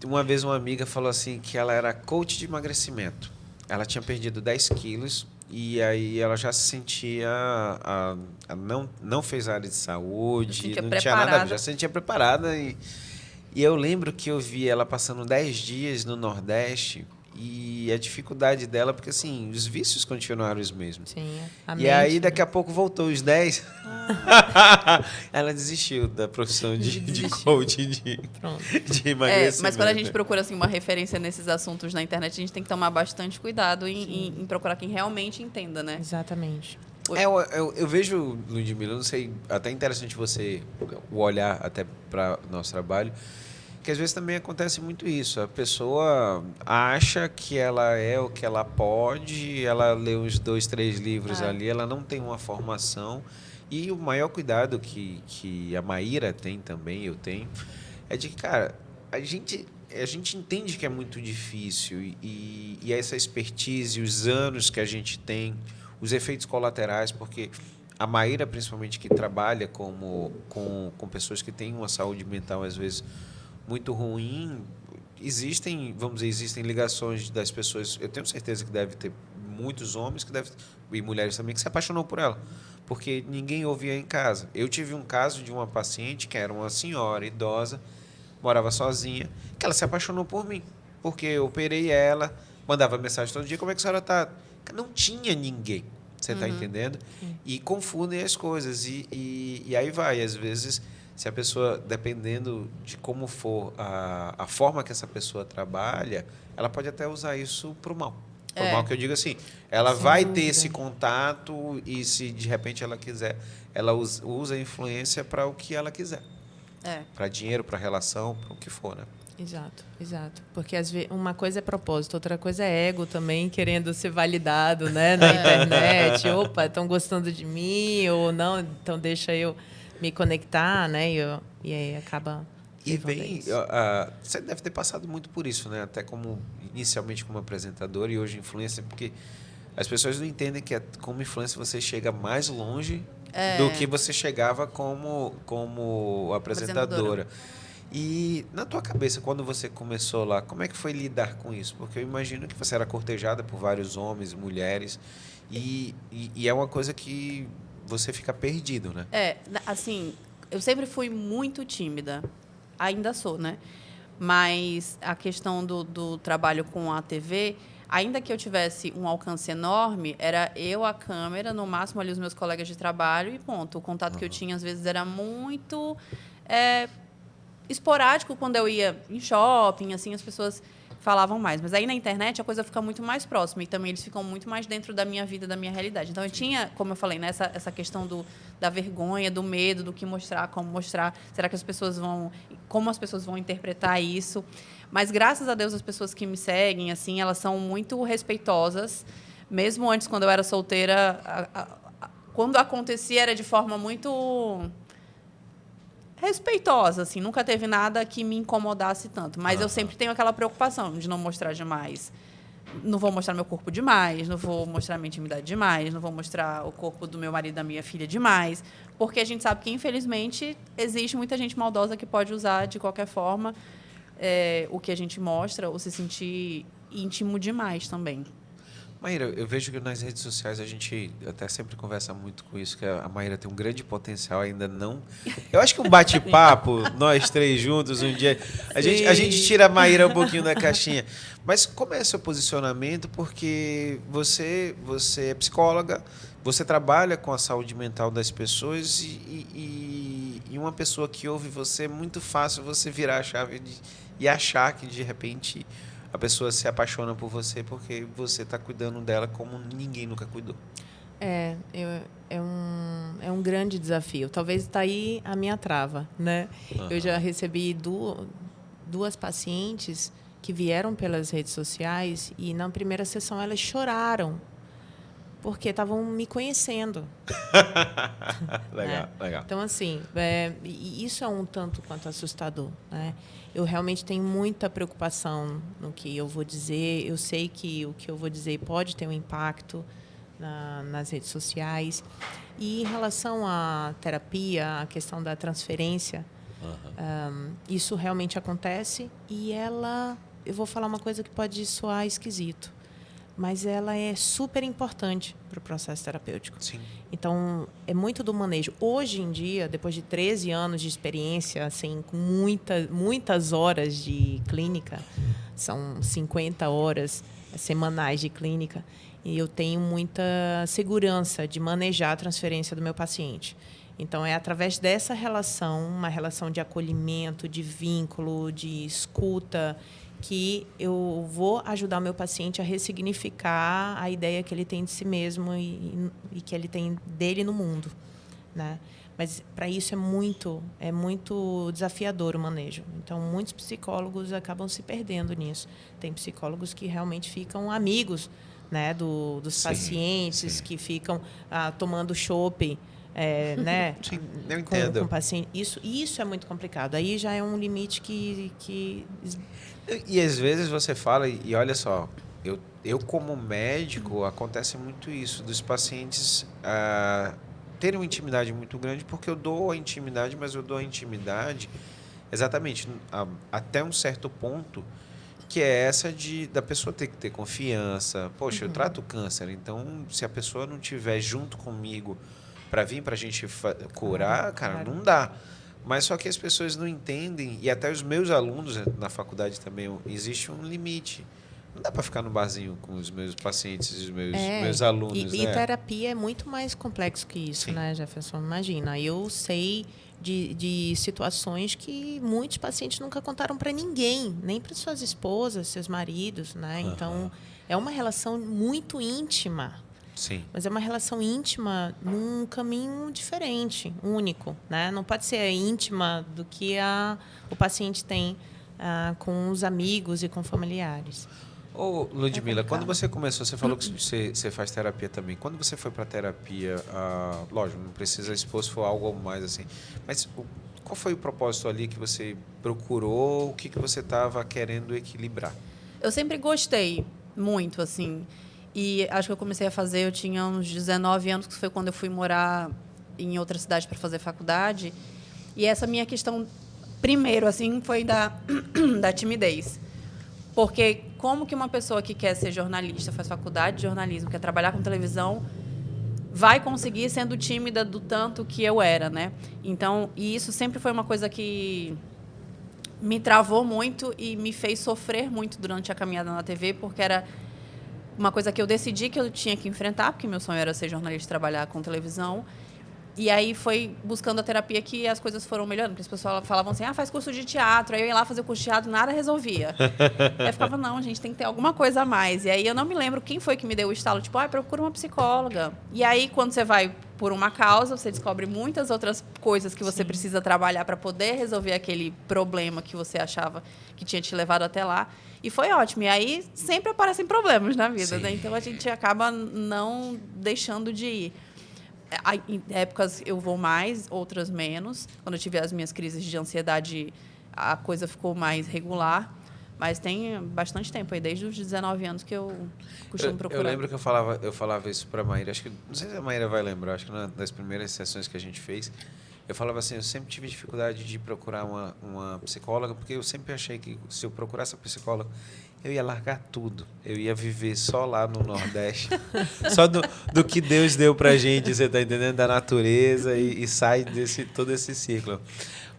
uma vez uma amiga falou assim, que ela era coach de emagrecimento. Ela tinha perdido 10 quilos... E aí ela já se sentia... não fez área de saúde, não tinha nada a ver, já se sentia preparada. E eu lembro que eu vi ela passando 10 dias no Nordeste e a dificuldade dela, porque assim, os vícios continuaram os mesmos. Sim, e aí daqui a pouco voltou os 10. Ela desistiu da profissão de coach de emagrecimento. Mas quando a gente procura assim, uma referência nesses assuntos na internet, a gente tem que tomar bastante cuidado em procurar quem realmente entenda, né? Exatamente. Eu vejo, Ludmila, não sei, até interessante você olhar até para o nosso trabalho, que às vezes também acontece muito isso. A pessoa acha que ela é o que ela pode, ela lê uns 2, 3 livros ali, ela não tem uma formação. E o maior cuidado que a Maíra tem também, eu tenho, é de que, cara, a gente entende que é muito difícil e essa expertise, os anos que a gente tem, os efeitos colaterais, porque a Maíra, principalmente, que trabalha com pessoas que têm uma saúde mental, às vezes, muito ruim, existem ligações das pessoas, eu tenho certeza que deve ter muitos homens e mulheres também que se apaixonou por ela, porque ninguém ouvia em casa. Eu tive um caso de uma paciente que era uma senhora idosa, morava sozinha, que ela se apaixonou por mim, porque eu operei ela, mandava mensagem todo dia, como é que a senhora está? Não tinha ninguém, você está entendendo? E confundem as coisas, e aí vai, às vezes, se a pessoa, dependendo de como for a forma que essa pessoa trabalha, ela pode até usar isso para o mal. Para o mal que eu digo assim, ela Sem vai dúvida. ter esse contato e se de repente ela quiser, ela usa a influência para o que ela quiser. Para dinheiro, para relação, para o que for, né? Exato, exato. Porque às vezes uma coisa é propósito, outra coisa é ego também, querendo ser validado, né, na internet. Opa, estão gostando de mim ou não, então deixa eu me conectar, né? E aí acaba. E levando a bem, isso. você deve ter passado muito por isso, né? Até como inicialmente como apresentador e hoje influencer, porque as pessoas não entendem que como influencer você chega mais longe do que você chegava como apresentadora. E na tua cabeça, quando você começou lá, como é que foi lidar com isso? Porque eu imagino que você era cortejada por vários homens, mulheres, e é uma coisa que você fica perdido, né? Assim, eu sempre fui muito tímida. Ainda sou, né? Mas a questão do trabalho com a TV, ainda que eu tivesse um alcance enorme, era eu, a câmera, no máximo ali os meus colegas de trabalho e ponto. O contato que eu tinha, às vezes, era muito esporádico. Quando eu ia em shopping, assim, as pessoas falavam mais. Mas aí na internet a coisa fica muito mais próxima e também eles ficam muito mais dentro da minha vida, da minha realidade. Então eu tinha, como eu falei, né, essa questão da vergonha, do medo, do que mostrar, como mostrar. Será que as pessoas como as pessoas vão interpretar isso? Mas graças a Deus as pessoas que me seguem, assim, elas são muito respeitosas. Mesmo antes, quando eu era solteira, quando acontecia era de forma muito respeitosa, assim, nunca teve nada que me incomodasse tanto. Mas eu sempre tenho aquela preocupação de não mostrar demais. Não vou mostrar meu corpo demais, não vou mostrar minha intimidade demais, não vou mostrar o corpo do meu marido e da minha filha demais, porque a gente sabe que, infelizmente, existe muita gente maldosa que pode usar de qualquer forma o que a gente mostra ou se sentir íntimo demais também. Maíra, eu vejo que nas redes sociais a gente até sempre conversa muito com isso, que a Maíra tem um grande potencial, ainda não... Eu acho que um bate-papo, nós três juntos, um dia... A gente tira a Maíra um pouquinho da caixinha. Mas como é seu posicionamento? Porque você é psicóloga, você trabalha com a saúde mental das pessoas e uma pessoa que ouve você, é muito fácil você virar a chave e achar que, de repente... A pessoa se apaixona por você porque você está cuidando dela como ninguém nunca cuidou. É um grande desafio. Talvez está aí a minha trava, né? Eu já recebi duas pacientes que vieram pelas redes sociais e na primeira sessão elas choraram porque estavam me conhecendo. Legal, legal. Então, assim, isso é um tanto quanto assustador, né? Eu realmente tenho muita preocupação no que eu vou dizer. Eu sei que o que eu vou dizer pode ter um impacto nas redes sociais. E em relação à terapia, a questão da transferência, isso realmente acontece. E eu vou falar uma coisa que pode soar esquisito, mas ela é super importante para o processo terapêutico. Sim. Então, é muito do manejo. Hoje em dia, depois de 13 anos de experiência, assim, com muitas horas de clínica, são 50 horas semanais de clínica, e eu tenho muita segurança de manejar a transferência do meu paciente. Então, é através dessa relação, uma relação de acolhimento, de vínculo, de escuta, que eu vou ajudar o meu paciente a ressignificar a ideia que ele tem de si mesmo e que ele tem dele no mundo, né? Mas para isso é muito desafiador o manejo. Então muitos psicólogos acabam se perdendo nisso. Tem psicólogos que realmente ficam amigos, né, dos pacientes, que ficam tomando chopp, né? Sim, eu entendo. Com o paciente. Isso é muito complicado. Aí já é um limite que... E às vezes você fala, e olha só, eu como médico, acontece muito isso, dos pacientes terem uma intimidade muito grande, porque eu dou a intimidade, mas eu dou a intimidade exatamente até um certo ponto, que é essa da pessoa ter que ter confiança. Poxa, eu trato câncer, então se a pessoa não estiver junto comigo para vir para a gente curar, cara, não dá. Mas só que as pessoas não entendem, e até os meus alunos na faculdade também, existe um limite. Não dá para ficar no barzinho com os meus pacientes e os meus alunos, e terapia é muito mais complexo que isso, né, Jefferson? Imagina, eu sei de situações que muitos pacientes nunca contaram para ninguém, nem para suas esposas, seus maridos, né? Então, é uma relação muito íntima. Sim. Mas é uma relação íntima num caminho diferente, único, né? Não pode ser íntima do que o paciente tem com os amigos e com familiares. Ô, Ludmila, quando você começou, você falou que você faz terapia também. Quando você foi para a terapia, lógico, não precisa expor se for algo mais assim, mas qual foi o propósito ali que você procurou? O que você estava querendo equilibrar? Eu sempre gostei muito, assim. E acho que eu comecei a fazer, eu tinha uns 19 anos, que foi quando eu fui morar em outra cidade para fazer faculdade. E essa minha questão, primeiro, assim, foi da timidez. Porque como que uma pessoa que quer ser jornalista, faz faculdade de jornalismo, quer trabalhar com televisão, vai conseguir sendo tímida do tanto que eu era, né? Então, e isso sempre foi uma coisa que me travou muito e me fez sofrer muito durante a caminhada na TV, porque era uma coisa que eu decidi que eu tinha que enfrentar, porque meu sonho era ser jornalista e trabalhar com televisão. E aí foi buscando a terapia que as coisas foram melhorando. Porque as pessoas falavam assim, faz curso de teatro. Aí eu ia lá fazer o curso de teatro, nada resolvia. Aí eu ficava, não, gente, tem que ter alguma coisa a mais. E aí eu não me lembro quem foi que me deu o estalo, tipo, procura uma psicóloga. E aí, quando você vai por uma causa, você descobre muitas outras coisas que você precisa trabalhar para poder resolver aquele problema que você achava que tinha te levado até lá. E foi ótimo. E aí sempre aparecem problemas na vida, né? Então a gente acaba não deixando de ir. Em épocas eu vou mais, outras menos. Quando eu tive as minhas crises de ansiedade, a coisa ficou mais regular. Mas tem bastante tempo aí, desde os 19 anos que eu costumo procurar. Eu lembro que eu falava isso para a Maíra, acho que, não sei se a Maíra vai lembrar, acho que das primeiras sessões que a gente fez, eu falava assim, eu sempre tive dificuldade de procurar uma psicóloga, porque eu sempre achei que se eu procurasse a psicóloga, eu ia largar tudo. Eu ia viver só lá no Nordeste. Só do que Deus deu pra gente, você tá entendendo? Da natureza e sai todo esse ciclo.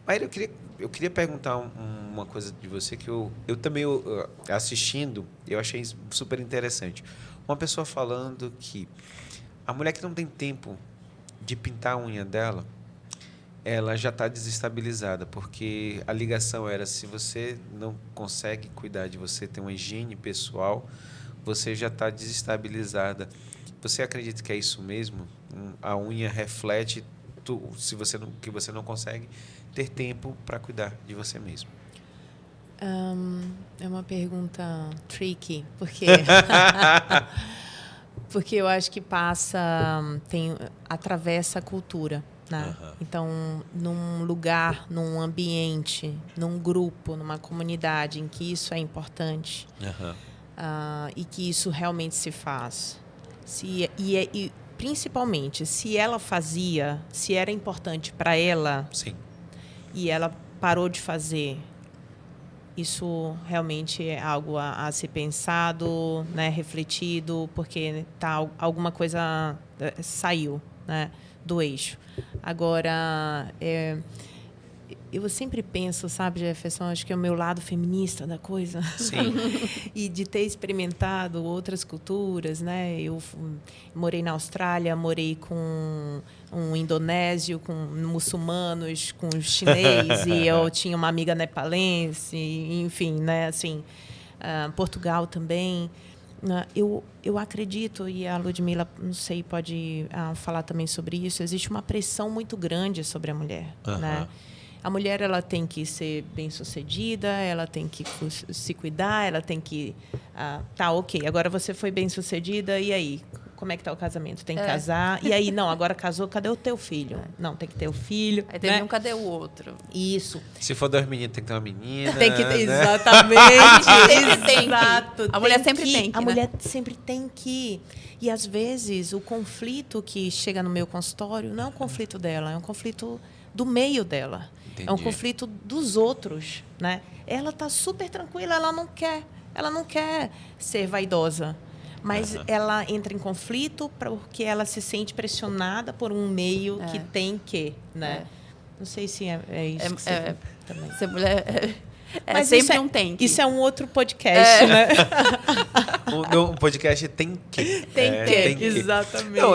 Maíra, eu queria perguntar uma coisa de você que eu também, assistindo, eu achei super interessante. Uma pessoa falando que a mulher que não tem tempo de pintar a unha dela, ela já está desestabilizada, porque a ligação era, se você não consegue cuidar de você, ter uma higiene pessoal, você já está desestabilizada. Você acredita que é isso mesmo? A unha reflete que você não consegue ter tempo para cuidar de você mesmo. É uma pergunta tricky, porque eu acho que atravessa a cultura. Né? Então, num lugar, num ambiente, num grupo, numa comunidade em que isso é importante e que isso realmente se faz. E principalmente, se ela fazia, se era importante para ela, e ela parou de fazer, isso realmente é algo a ser pensado, né, refletido, porque alguma coisa saiu, né, do eixo. Agora, eu sempre penso, sabe, Jefferson, acho que é o meu lado feminista da coisa. Sim. E de ter experimentado outras culturas, né? Eu morei na Austrália, morei com um indonésio, com muçulmanos, com chinês, e eu tinha uma amiga nepalense, enfim, né? Assim, Portugal também. Eu acredito, e a Ludmila, não sei, pode falar também sobre isso, existe uma pressão muito grande sobre a mulher. Né? A mulher, ela tem que ser bem-sucedida, ela tem que se cuidar, ela tem que... ok, agora você foi bem-sucedida, e aí? Como é que está o casamento? Tem que casar. E aí, não, agora casou, cadê o teu filho? Não, tem que ter o filho. Aí teve um, cadê o outro? Isso. Se for 2 meninos, tem que ter uma menina. Tem que ter, né? exatamente. Sempre tem que. Exato. A mulher sempre tem que. A mulher sempre tem que. E, às vezes, o conflito que chega no meu consultório não é um conflito dela, é um conflito do meio dela. Entendi. É um conflito dos outros, né? Ela está super tranquila, ela não quer ser vaidosa. Mas ela entra em conflito porque ela se sente pressionada por um meio que tem que, né? Não sei se é isso que você também. Ser mulher Mas sempre um tem que. Isso é um outro podcast, né? Um podcast tem que. Tem que, exatamente. Não,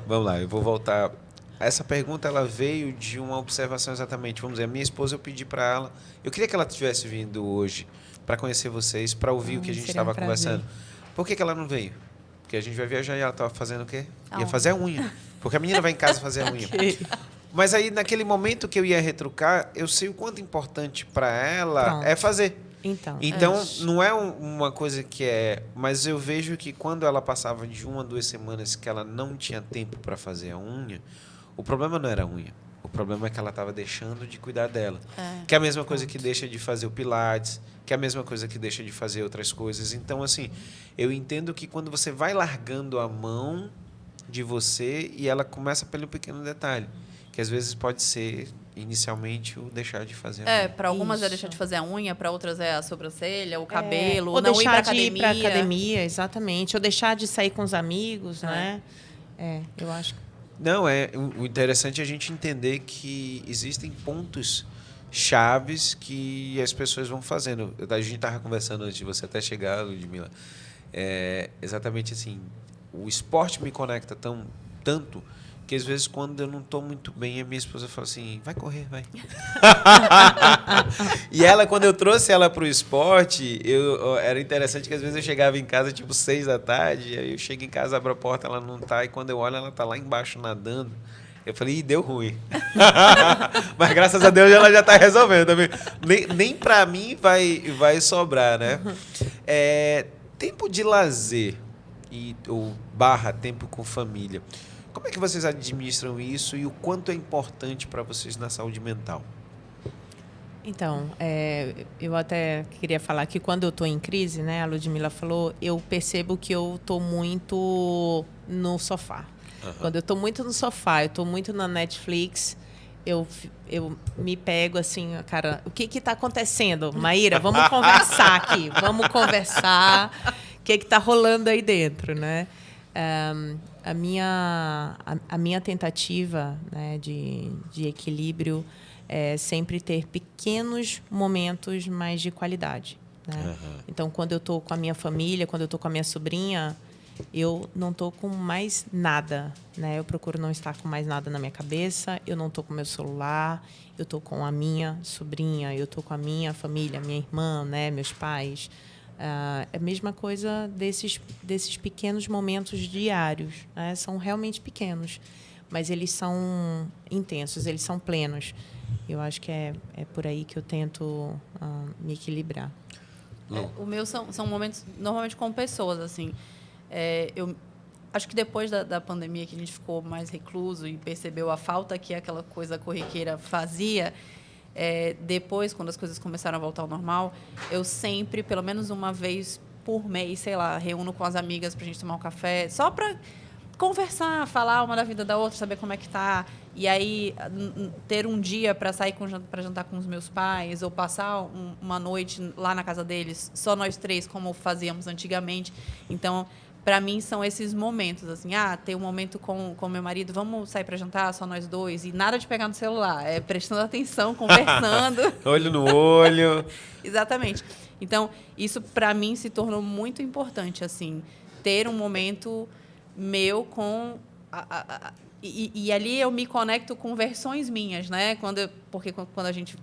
vamos lá, eu vou voltar. Essa pergunta ela veio de uma observação exatamente. Vamos dizer, a minha esposa, eu pedi para ela. Eu queria que ela tivesse vindo hoje para conhecer vocês, para ouvir o que a gente estava conversando. Por que ela não veio? Porque a gente vai viajar e ela estava fazendo o quê? Ia fazer a unha. Porque a menina vai em casa fazer a unha. Okay. Mas aí, naquele momento que eu ia retrucar, eu sei o quanto importante para ela é fazer. Então não é uma coisa que é... Mas eu vejo que quando ela passava de 1 a 2 semanas que ela não tinha tempo para fazer a unha, o problema não era a unha. O problema é que ela estava deixando de cuidar dela. Que é a mesma coisa que deixa de fazer o pilates, que é a mesma coisa que deixa de fazer outras coisas. Então, assim, eu entendo que quando você vai largando a mão de você e ela começa pelo pequeno detalhe, que às vezes pode ser inicialmente o deixar de fazer a unha. Para algumas é deixar de fazer a unha, para outras é a sobrancelha, o cabelo, ou não deixar ir de ir para academia, exatamente, ou deixar de sair com os amigos, né? Eu acho. Não, o interessante é a gente entender que existem pontos chaves que as pessoas vão fazendo. A gente estava conversando antes de você até chegar, Ludmila. Exatamente assim, o esporte me conecta tanto que às vezes quando eu não estou muito bem, a minha esposa fala assim, vai correr, vai. E ela, quando eu trouxe ela para o esporte, era interessante que às vezes eu chegava em casa tipo 6 da tarde, aí eu chego em casa, abro a porta, ela não tá, e quando eu olho, ela tá lá embaixo nadando. Eu falei, ih, deu ruim. Mas graças a Deus ela já está resolvendo também. Nem para mim vai sobrar, né? Tempo de lazer ou tempo com família. Como é que vocês administram isso e o quanto é importante para vocês na saúde mental? Então, eu até queria falar que quando eu estou em crise, né, a Ludmila falou, eu percebo que eu estou muito no sofá. Quando eu estou muito no sofá, eu estou muito na Netflix, eu me pego assim, cara, o que está acontecendo? Maíra, vamos conversar aqui, vamos conversar, o que está rolando aí dentro, né? A minha tentativa, né, de equilíbrio é sempre ter pequenos momentos mais de qualidade, né? Então, quando eu estou com a minha família, quando eu estou com a minha sobrinha, eu não estou com mais nada, né? Eu procuro não estar com mais nada na minha cabeça, eu não estou com meu celular, eu estou com a minha sobrinha, eu estou com a minha família, minha irmã, né, meus pais. É a mesma coisa desses pequenos momentos diários, né? São realmente pequenos, mas eles são intensos, eles são plenos. Eu acho que é por aí que eu tento me equilibrar. O meu são momentos, normalmente com pessoas, assim. Eu acho que depois da pandemia, que a gente ficou mais recluso e percebeu a falta que aquela coisa corriqueira fazia, depois, quando as coisas começaram a voltar ao normal, eu sempre, pelo menos uma vez por mês, sei lá, reúno com as amigas para a gente tomar um café, só para conversar, falar uma da vida da outra, saber como é que tá. E aí, ter um dia para sair para jantar com os meus pais, ou passar uma noite lá na casa deles, só nós três, como fazíamos antigamente. Então, para mim, são esses momentos, assim, ter um momento com meu marido, vamos sair para jantar, só nós dois, e nada de pegar no celular, prestando atenção, conversando. Olho no olho. Exatamente. Então, isso, para mim, se tornou muito importante, assim, ter um momento meu com... E ali eu me conecto com versões minhas, né? Porque quando a gente...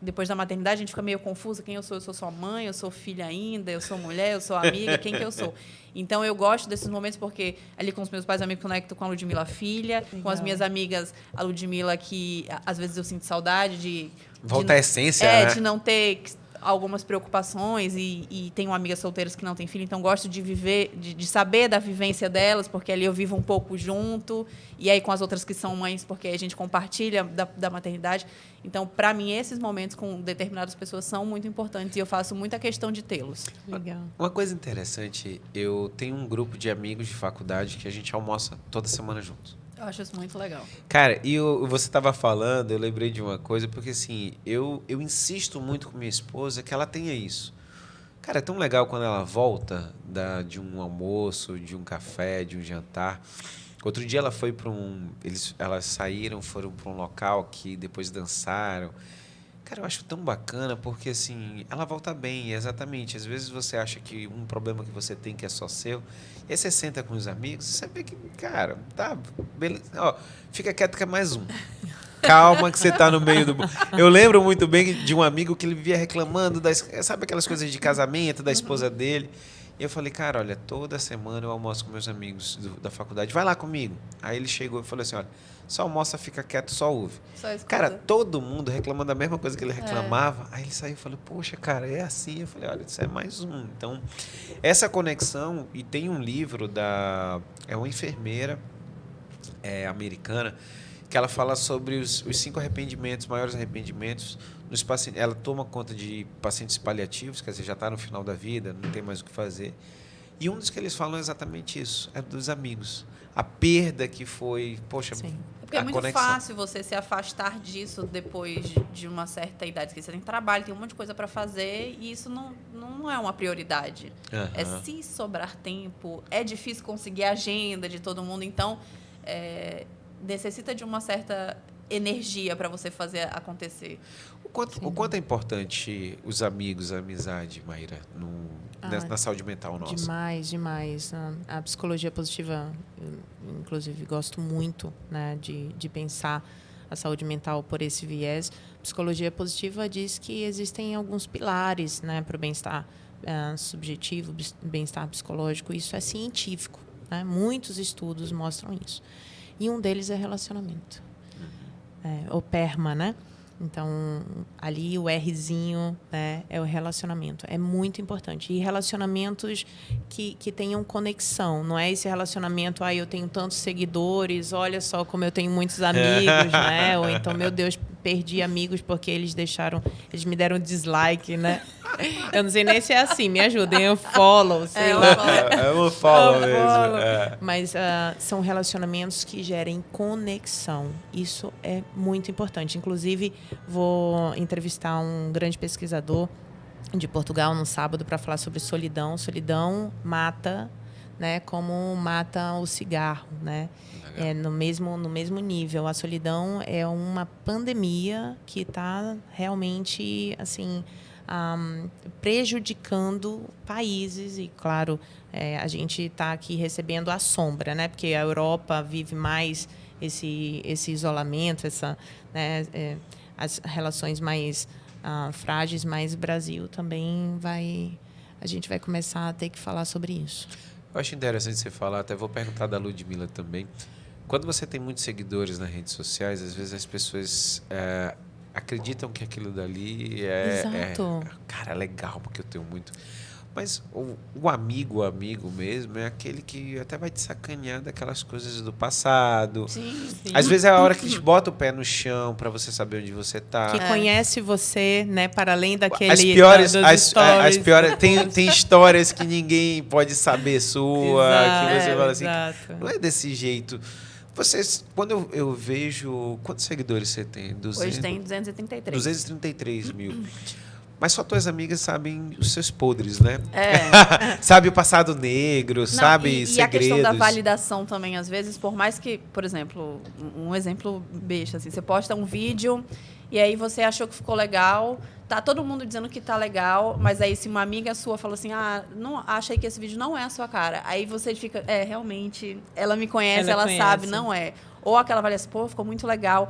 Depois da maternidade, a gente fica meio confusa. Quem eu sou? Eu sou sua mãe? Eu sou filha ainda? Eu sou mulher? Eu sou amiga? Quem que eu sou? Então, eu gosto desses momentos porque ali com os meus pais eu me conecto com a Ludmila filha, legal. Com as minhas amigas, a Ludmila, que às vezes eu sinto saudade de... Volta à essência, né? De não ter algumas preocupações e tenho amigas solteiras que não têm filho, então gosto de viver, de saber da vivência delas, porque ali eu vivo um pouco junto, e aí com as outras que são mães, porque a gente compartilha da maternidade. Então, para mim, esses momentos com determinadas pessoas são muito importantes e eu faço muita questão de tê-los. Legal. Uma coisa interessante, eu tenho um grupo de amigos de faculdade que a gente almoça toda semana juntos. Eu acho isso muito legal. Cara, e você estava falando, eu lembrei de uma coisa, porque assim, eu insisto muito com minha esposa que ela tenha isso. Cara, é tão legal quando ela volta de um almoço, de um café, de um jantar, Outro dia ela foi para elas saíram, foram para um local que depois dançaram. Cara, eu acho tão bacana porque, assim, ela volta bem, exatamente. Às vezes você acha que um problema que você tem que é só seu, e aí você senta com os amigos e você vê que, cara, tá, beleza. Ó, fica quieto que é mais um. Calma que você tá no meio do... Eu lembro muito bem de um amigo que ele vivia reclamando sabe aquelas coisas de casamento da esposa dele? E eu falei, cara, olha, toda semana eu almoço com meus amigos da faculdade, vai lá comigo. Aí ele chegou e falou assim, olha, só almoça, fica quieto, só ouve. Só escuta. Cara, todo mundo reclamando da mesma coisa que ele reclamava. Aí ele saiu e falou, poxa, cara, é assim. Eu falei, olha, isso é mais um. Então, essa conexão, e tem um livro é uma enfermeira americana, que ela fala sobre os 5 arrependimentos, maiores arrependimentos nos pacientes. Ela toma conta de pacientes paliativos, quer dizer, já está no final da vida, não tem mais o que fazer. E um dos que eles falam é exatamente isso, é dos amigos. A perda que foi, poxa, Sim. Porque é muito conexão. fácil você se afastar disso depois de uma certa idade, porque você tem trabalho, tem um monte de coisa para fazer e isso não é uma prioridade. Uhum. É se sobrar tempo, é difícil conseguir a agenda de todo mundo, então necessita de uma certa energia para você fazer acontecer. O quanto é importante os amigos, a amizade, Maíra, na saúde mental nossa? Demais, demais. A psicologia positiva, eu, inclusive, gosto muito, né, de pensar a saúde mental por esse viés. Psicologia positiva diz que existem alguns pilares, né, para o bem-estar subjetivo, bem-estar psicológico. Isso é científico, né? Muitos estudos mostram isso. E um deles é relacionamento. O PERMA, né? Então, ali o Rzinho, né, é o relacionamento. É muito importante. E relacionamentos que tenham conexão. Não é esse relacionamento, eu tenho tantos seguidores, olha só como eu tenho muitos amigos, né? Ou então, meu Deus, perdi amigos porque eles me deram dislike, né? Eu não sei nem se é assim, me ajudem, eu follow, sei lá. É um follow mesmo. Mas são relacionamentos que gerem conexão. Isso é muito importante. Inclusive, vou entrevistar um grande pesquisador de Portugal no sábado para falar sobre solidão. Solidão mata, né, como mata o cigarro, né? No mesmo nível. A solidão é uma pandemia que está realmente, assim, prejudicando países e, claro, a gente está aqui recebendo a sombra, né? Porque a Europa vive mais esse isolamento, né, as relações mais frágeis, mas o Brasil também a gente vai começar a ter que falar sobre isso. Eu acho interessante você falar, até vou perguntar da Ludmila também. Quando você tem muitos seguidores nas redes sociais, às vezes as pessoas acreditam que aquilo dali cara, é legal, porque eu tenho muito. Mas o amigo mesmo é aquele que até vai te sacanear daquelas coisas do passado. Sim. Às vezes é a hora que te bota o pé no chão para você saber onde você tá. Que conhece você, né, para além daquele... As piores tem histórias que ninguém pode saber sua, que você fala assim, não é desse jeito. Vocês, quando eu vejo... Quantos seguidores você tem? Hoje tem 233. 233 mil. Mas só tuas amigas sabem os seus podres, né? Sabe o passado negro, sabe segredos. E a questão da validação também, às vezes, por mais que, por exemplo, um exemplo besta, assim, você posta um vídeo e aí você achou que ficou legal, tá todo mundo dizendo que tá legal, mas aí se uma amiga sua falou assim, não, achei que esse vídeo não é a sua cara. Aí você fica, realmente, ela me conhece, ela sabe, não é. Ou aquela avaliação, ficou muito legal.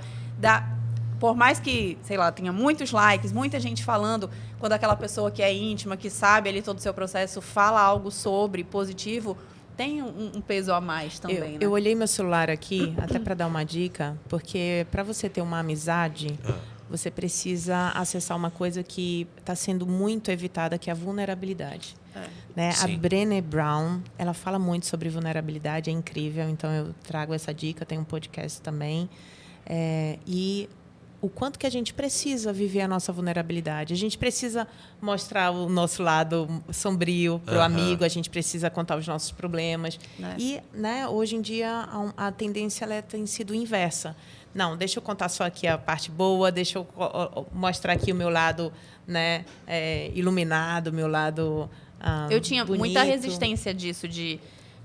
Por mais que, sei lá, tenha muitos likes, muita gente falando, quando aquela pessoa que é íntima, que sabe ali todo o seu processo, fala algo sobre positivo, tem um peso a mais também, né? Eu olhei meu celular aqui, até para dar uma dica, porque para você ter uma amizade, você precisa acessar uma coisa que está sendo muito evitada, que é a vulnerabilidade. Né? A Brené Brown, ela fala muito sobre vulnerabilidade, é incrível, então eu trago essa dica, tem um podcast também. E o quanto que a gente precisa viver a nossa vulnerabilidade. A gente precisa mostrar o nosso lado sombrio para o amigo, a gente precisa contar os nossos problemas. E, né, hoje em dia, a tendência tem sido inversa. Não, deixa eu contar só aqui a parte boa, deixa eu mostrar aqui o meu lado, né, iluminado, o meu lado eu tinha bonito. muita resistência disso,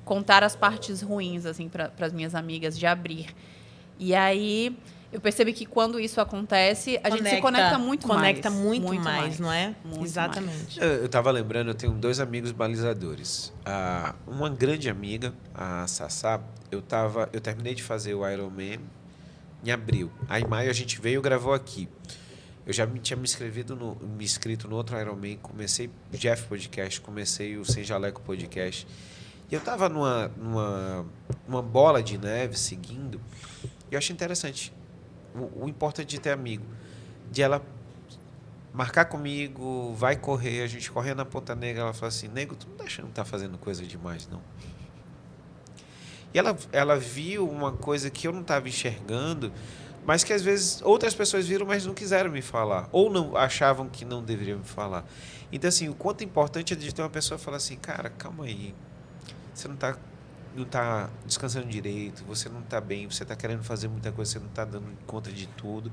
contar as partes ruins, assim, para as minhas amigas, de abrir. E aí eu percebi que quando isso acontece, a gente se conecta muito mais. Conecta muito mais, não é? Muito Exatamente. Eu estava lembrando, eu tenho 2 amigos balizadores. Uma grande amiga, a Sassá, eu terminei de fazer o Ironman em abril. Aí em maio a gente veio e gravou aqui. Eu já tinha me inscrito no outro Ironman, comecei o Jeff Podcast, comecei o Sem Jaleco Podcast. E eu estava numa bola de neve seguindo, e eu achei interessante. O importante de ter amigo, de ela marcar comigo, vai correr, a gente correndo na Ponta Negra, ela fala assim, nego, tu não tá achando que tá fazendo coisa demais, não? E ela viu uma coisa que eu não estava enxergando, mas que às vezes outras pessoas viram, mas não quiseram me falar, ou não achavam que não deveriam me falar. Então, assim, o quanto importante é de ter uma pessoa falar assim, cara, calma aí, você não está descansando direito, você não está bem, você está querendo fazer muita coisa, você não está dando conta de tudo.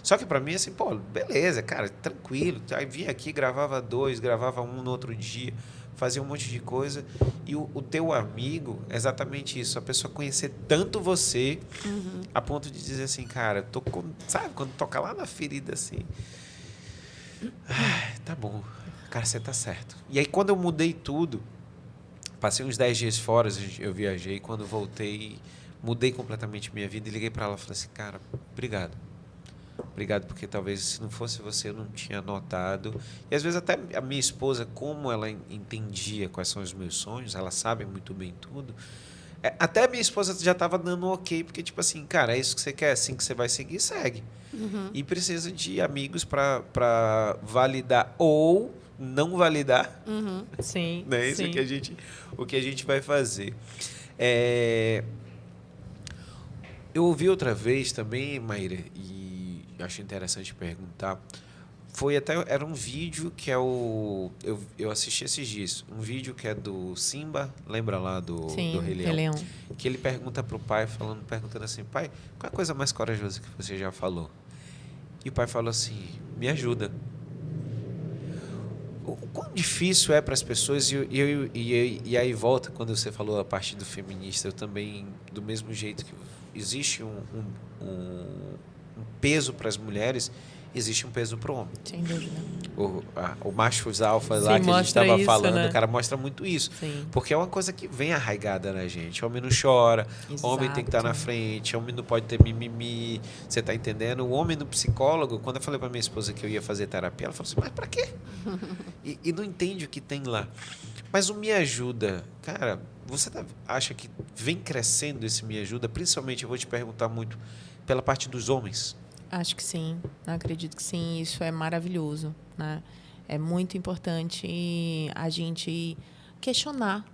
Só que para mim, assim, pô, beleza, cara, tranquilo. Aí vinha aqui, gravava 2, gravava 1 no outro dia, fazia um monte de coisa. E o teu amigo, é exatamente isso, a pessoa conhecer tanto você, a ponto de dizer assim, cara, sabe, quando toca lá na ferida, assim, tá bom, cara, você tá certo. E aí, quando eu mudei tudo, passei uns 10 dias fora, eu viajei. Quando voltei, mudei completamente minha vida e liguei para ela e falei assim, cara, obrigado. Obrigado, porque talvez se não fosse você eu não tinha notado. E às vezes até a minha esposa, como ela entendia quais são os meus sonhos, ela sabe muito bem tudo. Até a minha esposa já estava dando um ok, porque tipo assim, cara, é isso que você quer, assim que você vai seguir, segue. E precisa de amigos para validar ou não validar. Sim. Né? Isso sim. O que a gente vai fazer. Eu ouvi outra vez também, Maíra, e achei interessante perguntar. Era um vídeo que eu assisti esses dias. Um vídeo que é do Simba, lembra lá do Rei Leão? Que ele pergunta pro pai, perguntando assim, pai, qual é a coisa mais corajosa que você já falou? E o pai falou assim, me ajuda. O quão difícil é para as pessoas, e aí volta quando você falou a parte do feminista, eu também, do mesmo jeito que existe um peso para as mulheres, existe um peso para o homem. Sem dúvida. O machos alfa lá que a gente estava falando, né? O cara mostra muito isso. Sim. Porque é uma coisa que vem arraigada na gente. O homem não chora, Exato. o homem tem que estar na frente, o homem não pode ter mimimi, você está entendendo? O homem no psicólogo, quando eu falei para minha esposa que eu ia fazer terapia, ela falou assim, mas para quê? E não entende o que tem lá. Mas o Me Ajuda, cara, você acha que vem crescendo esse Me Ajuda? Principalmente, eu vou te perguntar muito, pela parte dos homens. Acho que sim, acredito que sim, isso é maravilhoso, né? É muito importante a gente questionar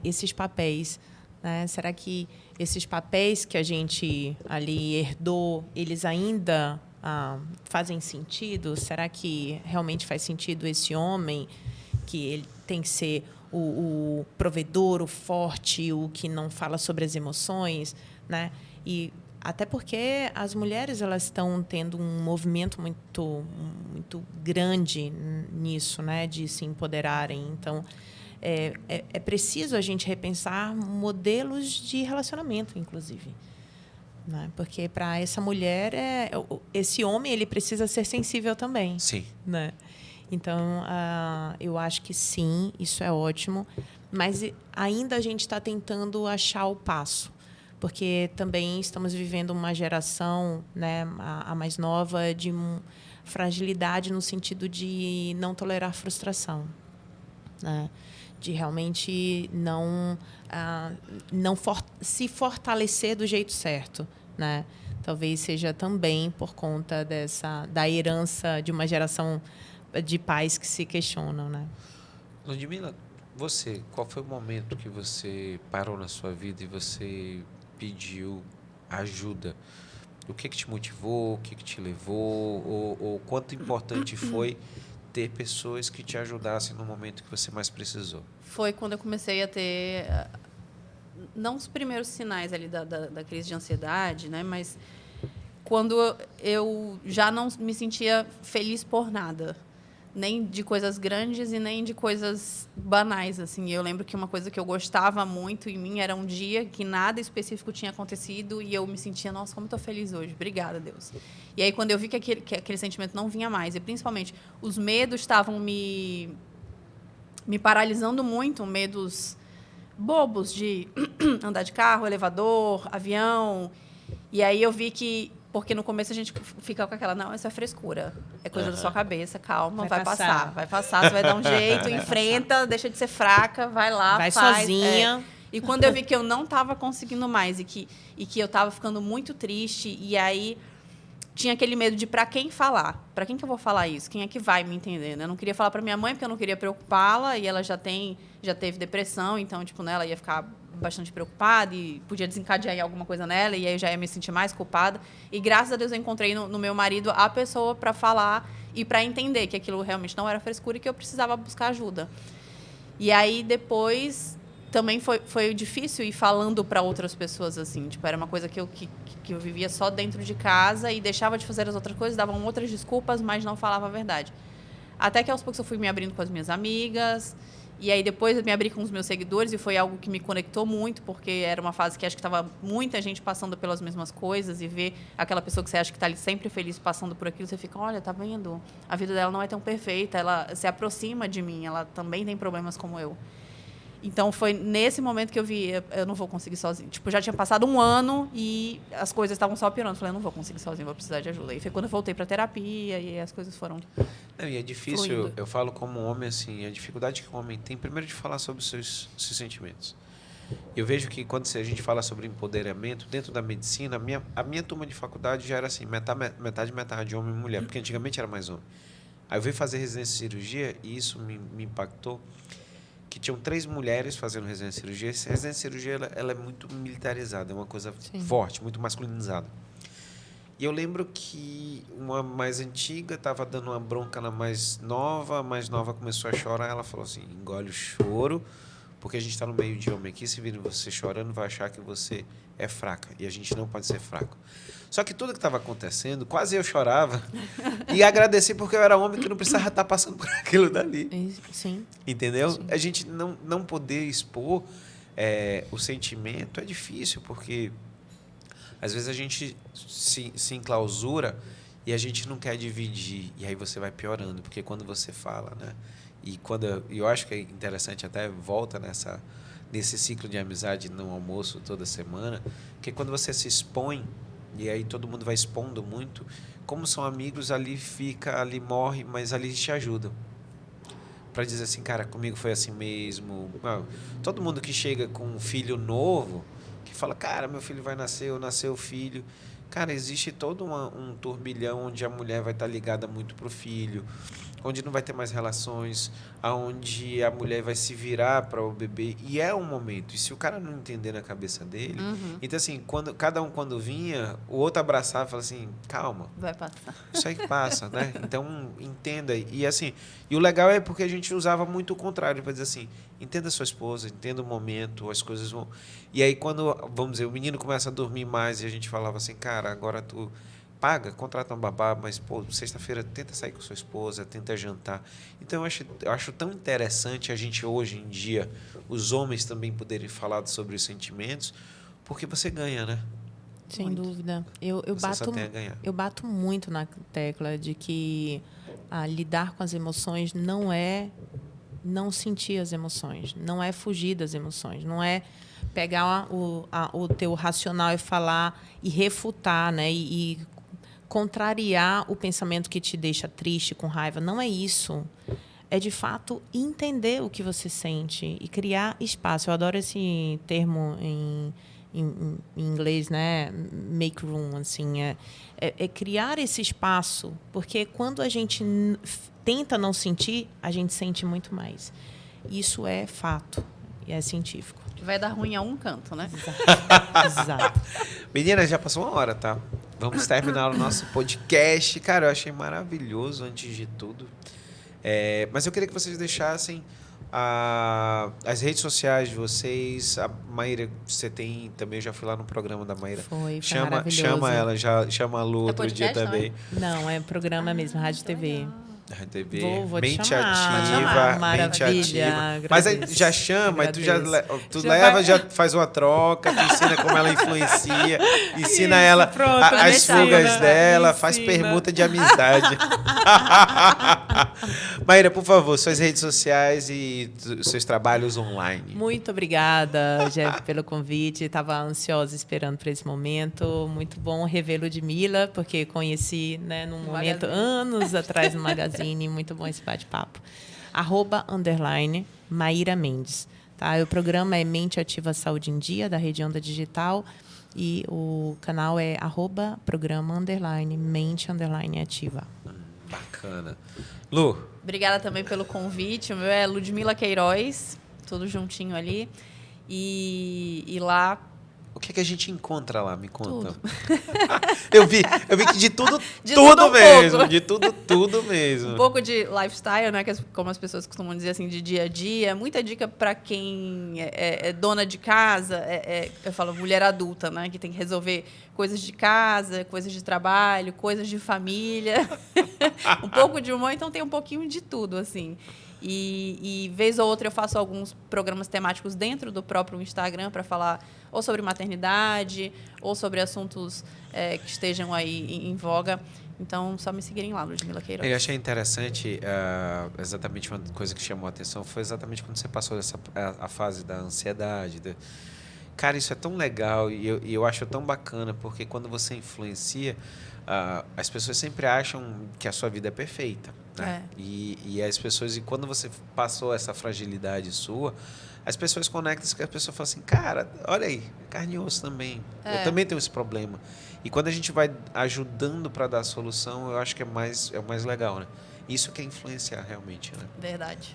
esses papéis, né? Será que esses papéis que a gente ali herdou, eles ainda fazem sentido? Será que realmente faz sentido esse homem, que ele tem que ser o provedor, o forte, o que não fala sobre as emoções, né? E até porque as mulheres elas estão tendo um movimento muito grande nisso, né, de se empoderarem. Então, é preciso a gente repensar modelos de relacionamento, inclusive, né? Porque para essa mulher, esse homem ele precisa ser sensível também. Sim. Né? Então, eu acho que sim, isso é ótimo, mas ainda a gente está tentando achar o passo. Porque também estamos vivendo uma geração, né, a mais nova, de fragilidade no sentido de não tolerar frustração, né? De realmente não se fortalecer do jeito certo, né? Talvez seja também por conta da herança de uma geração de pais que se questionam, né? Ludmila, qual foi o momento que você parou na sua vida e você pediu ajuda? O que te motivou? O que te levou? Ou quanto importante foi ter pessoas que te ajudassem no momento que você mais precisou? Foi quando eu comecei a ter, não os primeiros sinais ali da crise de ansiedade, né? Mas quando eu já não me sentia feliz por nada. nem de coisas grandes e nem de coisas banais, assim. Eu lembro que uma coisa que eu gostava muito em mim era um dia que nada específico tinha acontecido e eu me sentia, nossa, como eu tô feliz hoje. Obrigada, Deus. E aí, quando eu vi que aquele sentimento não vinha mais, e principalmente os medos estavam me paralisando muito, medos bobos de andar de carro, elevador, avião. E aí eu vi que... Porque no começo a gente fica com aquela, não, isso é frescura. É coisa da sua cabeça, calma, vai passar. Vai passar, você vai dar um jeito, enfrenta, deixa de ser fraca, vai lá, vai faz. sozinha. E quando eu vi que eu não estava conseguindo mais e que eu estava ficando muito triste, e aí tinha aquele medo de para quem falar. Para quem que eu vou falar isso? Quem é que vai me entender? Né? Eu não queria falar para minha mãe, porque eu não queria preocupá-la, e ela já teve depressão, então, tipo, né, ela ia ficar bastante preocupada e podia desencadear em alguma coisa nela, e aí eu já ia me sentir mais culpada. E graças a Deus eu encontrei no meu marido a pessoa para falar e para entender que aquilo realmente não era frescura e que eu precisava buscar ajuda. E aí depois também foi difícil ir falando para outras pessoas assim, tipo, era uma coisa que eu vivia só dentro de casa e deixava de fazer as outras coisas, davam outras desculpas, mas não falava a verdade. Até que aos poucos eu fui me abrindo com as minhas amigas. E aí depois eu me abri com os meus seguidores e foi algo que me conectou muito, porque era uma fase que acho que estava muita gente passando pelas mesmas coisas, e ver aquela pessoa que você acha que está ali sempre feliz passando por aquilo, você fica, olha, tá vendo? A vida dela não é tão perfeita, ela se aproxima de mim, ela também tem problemas como eu. Então, foi nesse momento que eu vi, eu não vou conseguir sozinho. Tipo, já tinha passado um ano e as coisas estavam só piorando. Eu falei, eu não vou conseguir sozinho, vou precisar de ajuda. E foi quando eu voltei para terapia e as coisas foram Não, e é difícil, fluindo. eu falo como homem, assim, a dificuldade que o homem tem, primeiro, de falar sobre os seus sentimentos. Eu vejo que quando a gente fala sobre empoderamento, dentro da medicina, a minha turma de faculdade já era assim, metade, homem e mulher, porque antigamente era mais homem. Aí eu veio fazer residência de cirurgia e isso me impactou, que tinham 3 mulheres fazendo residência de cirurgia. Essa residência de cirurgia ela é muito militarizada, é uma coisa forte, muito masculinizada. E eu lembro que uma mais antiga estava dando uma bronca na mais nova, a mais nova começou a chorar, ela falou assim, engole o choro, porque a gente está no meio de homem aqui, se vir você chorando, vai achar que você é fraca, e a gente não pode ser fraco. Só que tudo que estava acontecendo, quase eu chorava, e agradeci porque eu era homem que não precisava estar passando por aquilo dali. Sim. Entendeu? Sim. A gente não poder expor o sentimento é difícil, porque às vezes a gente se enclausura e a gente não quer dividir, e aí você vai piorando, porque quando você fala, né? E quando eu acho que é interessante, até volta nesse ciclo de amizade no almoço toda semana, que quando você se expõe, e aí todo mundo vai expondo muito, como são amigos, ali morre, mas ali te ajudam. Para dizer assim, cara, comigo foi assim mesmo. Todo mundo que chega com um filho novo, que fala, cara, meu filho vai nascer, ou nasceu o filho. Cara, existe todo um turbilhão onde a mulher vai estar ligada muito pro filho, onde não vai ter mais relações, aonde a mulher vai se virar para o bebê, e é um momento. E se o cara não entender na cabeça dele, então assim, quando vinha, o outro abraçava e falava assim, calma, Vai passar. isso aí passa, né? Então entenda. E assim, e o legal é porque a gente usava muito o contrário, para dizer assim, entenda sua esposa, entenda o momento, as coisas vão. E aí quando, vamos dizer, o menino começa a dormir mais, e a gente falava assim, cara, agora tu paga, contrata um babá, mas, pô, sexta-feira tenta sair com sua esposa, tenta jantar. Então, eu acho tão interessante a gente, hoje em dia, os homens também poderem falar sobre os sentimentos, porque você ganha, né? Sem Muito. dúvida. Você só tem a ganhar. Eu bato muito na tecla de que lidar com as emoções não é não sentir as emoções, não é fugir das emoções, não é pegar o teu racional e falar e refutar, né? E contrariar o pensamento que te deixa triste, com raiva. Não é isso. É, de fato, entender o que você sente e criar espaço. Eu adoro esse termo em inglês, né? Make room, assim. É criar esse espaço, porque quando a gente tenta não sentir, a gente sente muito mais. Isso é fato e é científico. Vai dar ruim a um canto, né? Exato. Meninas, já passou 1 hora, tá? Vamos terminar o nosso podcast. Cara, eu achei maravilhoso, antes de tudo. Mas eu queria que vocês deixassem as redes sociais de vocês. A Maíra, você tem também, eu já fui lá no programa da Maíra. Foi Chama maravilhoso. ela, chama a Lu outro dia podcast também. Não, é programa mesmo, Rádio TV. Legal. RTV, Vou te mente chamar. ativa, mente Maravilha, ativa. Mas aí agradeço. já chama, aí tu já Já leva, vai- já faz uma troca, tu ensina como ela influencia, ensina Isso, ela pronto, as ensina, fugas dela, faz ensina. permuta de amizade. Maíra, por favor, suas redes sociais e seus trabalhos online. Muito obrigada, Jeff, pelo convite. Estava ansiosa esperando por esse momento. Muito bom rever Ludmilla, porque conheci, né, num momento, Magazine. anos atrás no Magazine. Muito bom esse bate-papo. @_ Maíra Mendes. Tá? O programa é Mente Ativa Saúde em Dia, da Rede Onda Digital. E o canal é @programa_ Mente Ativa. Bacana. Lu, Obrigada também pelo convite. O meu é Ludmilla Queiroz, tudo juntinho ali. E lá, o que é que a gente encontra lá? Me conta. Tudo. Eu vi que de tudo, De tudo tudo um mesmo. pouco. De tudo mesmo. um pouco de lifestyle, né? Como as pessoas costumam dizer assim, de dia a dia. Muita dica para quem é dona de casa. Eu falo mulher adulta, né? Que tem que resolver coisas de casa, coisas de trabalho, coisas de família. Um pouco de humor, então tem um pouquinho de tudo, assim. E vez ou outra eu faço alguns programas temáticos dentro do próprio Instagram para falar ou sobre maternidade ou sobre assuntos que estejam aí em voga. Então, só me seguirem lá, Ludmilla Queiroz. Eu achei interessante, exatamente uma coisa que chamou a atenção foi exatamente quando você passou a fase da ansiedade. Cara, isso é tão legal e eu acho tão bacana, porque quando você influencia, as pessoas sempre acham que a sua vida é perfeita. Né? E as pessoas, e quando você passou essa fragilidade sua, as pessoas conectam, que a pessoa fala assim, cara, olha aí, carne e osso também. Eu também tenho esse problema. E quando a gente vai ajudando para dar a solução, eu acho que é o mais legal, né? Isso que é influenciar realmente, né? Verdade.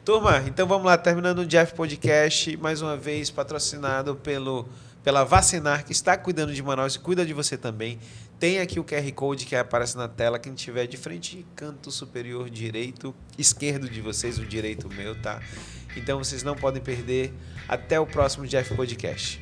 Turma, então vamos lá, terminando o Jeff Podcast, mais uma vez patrocinado pela Vacinar, que está cuidando de Manaus e cuida de você também. Tem aqui o QR Code que aparece na tela, quem tiver de frente, canto superior direito, esquerdo de vocês, o direito meu, tá? Então vocês não podem perder. Até o próximo Jeff Podcast.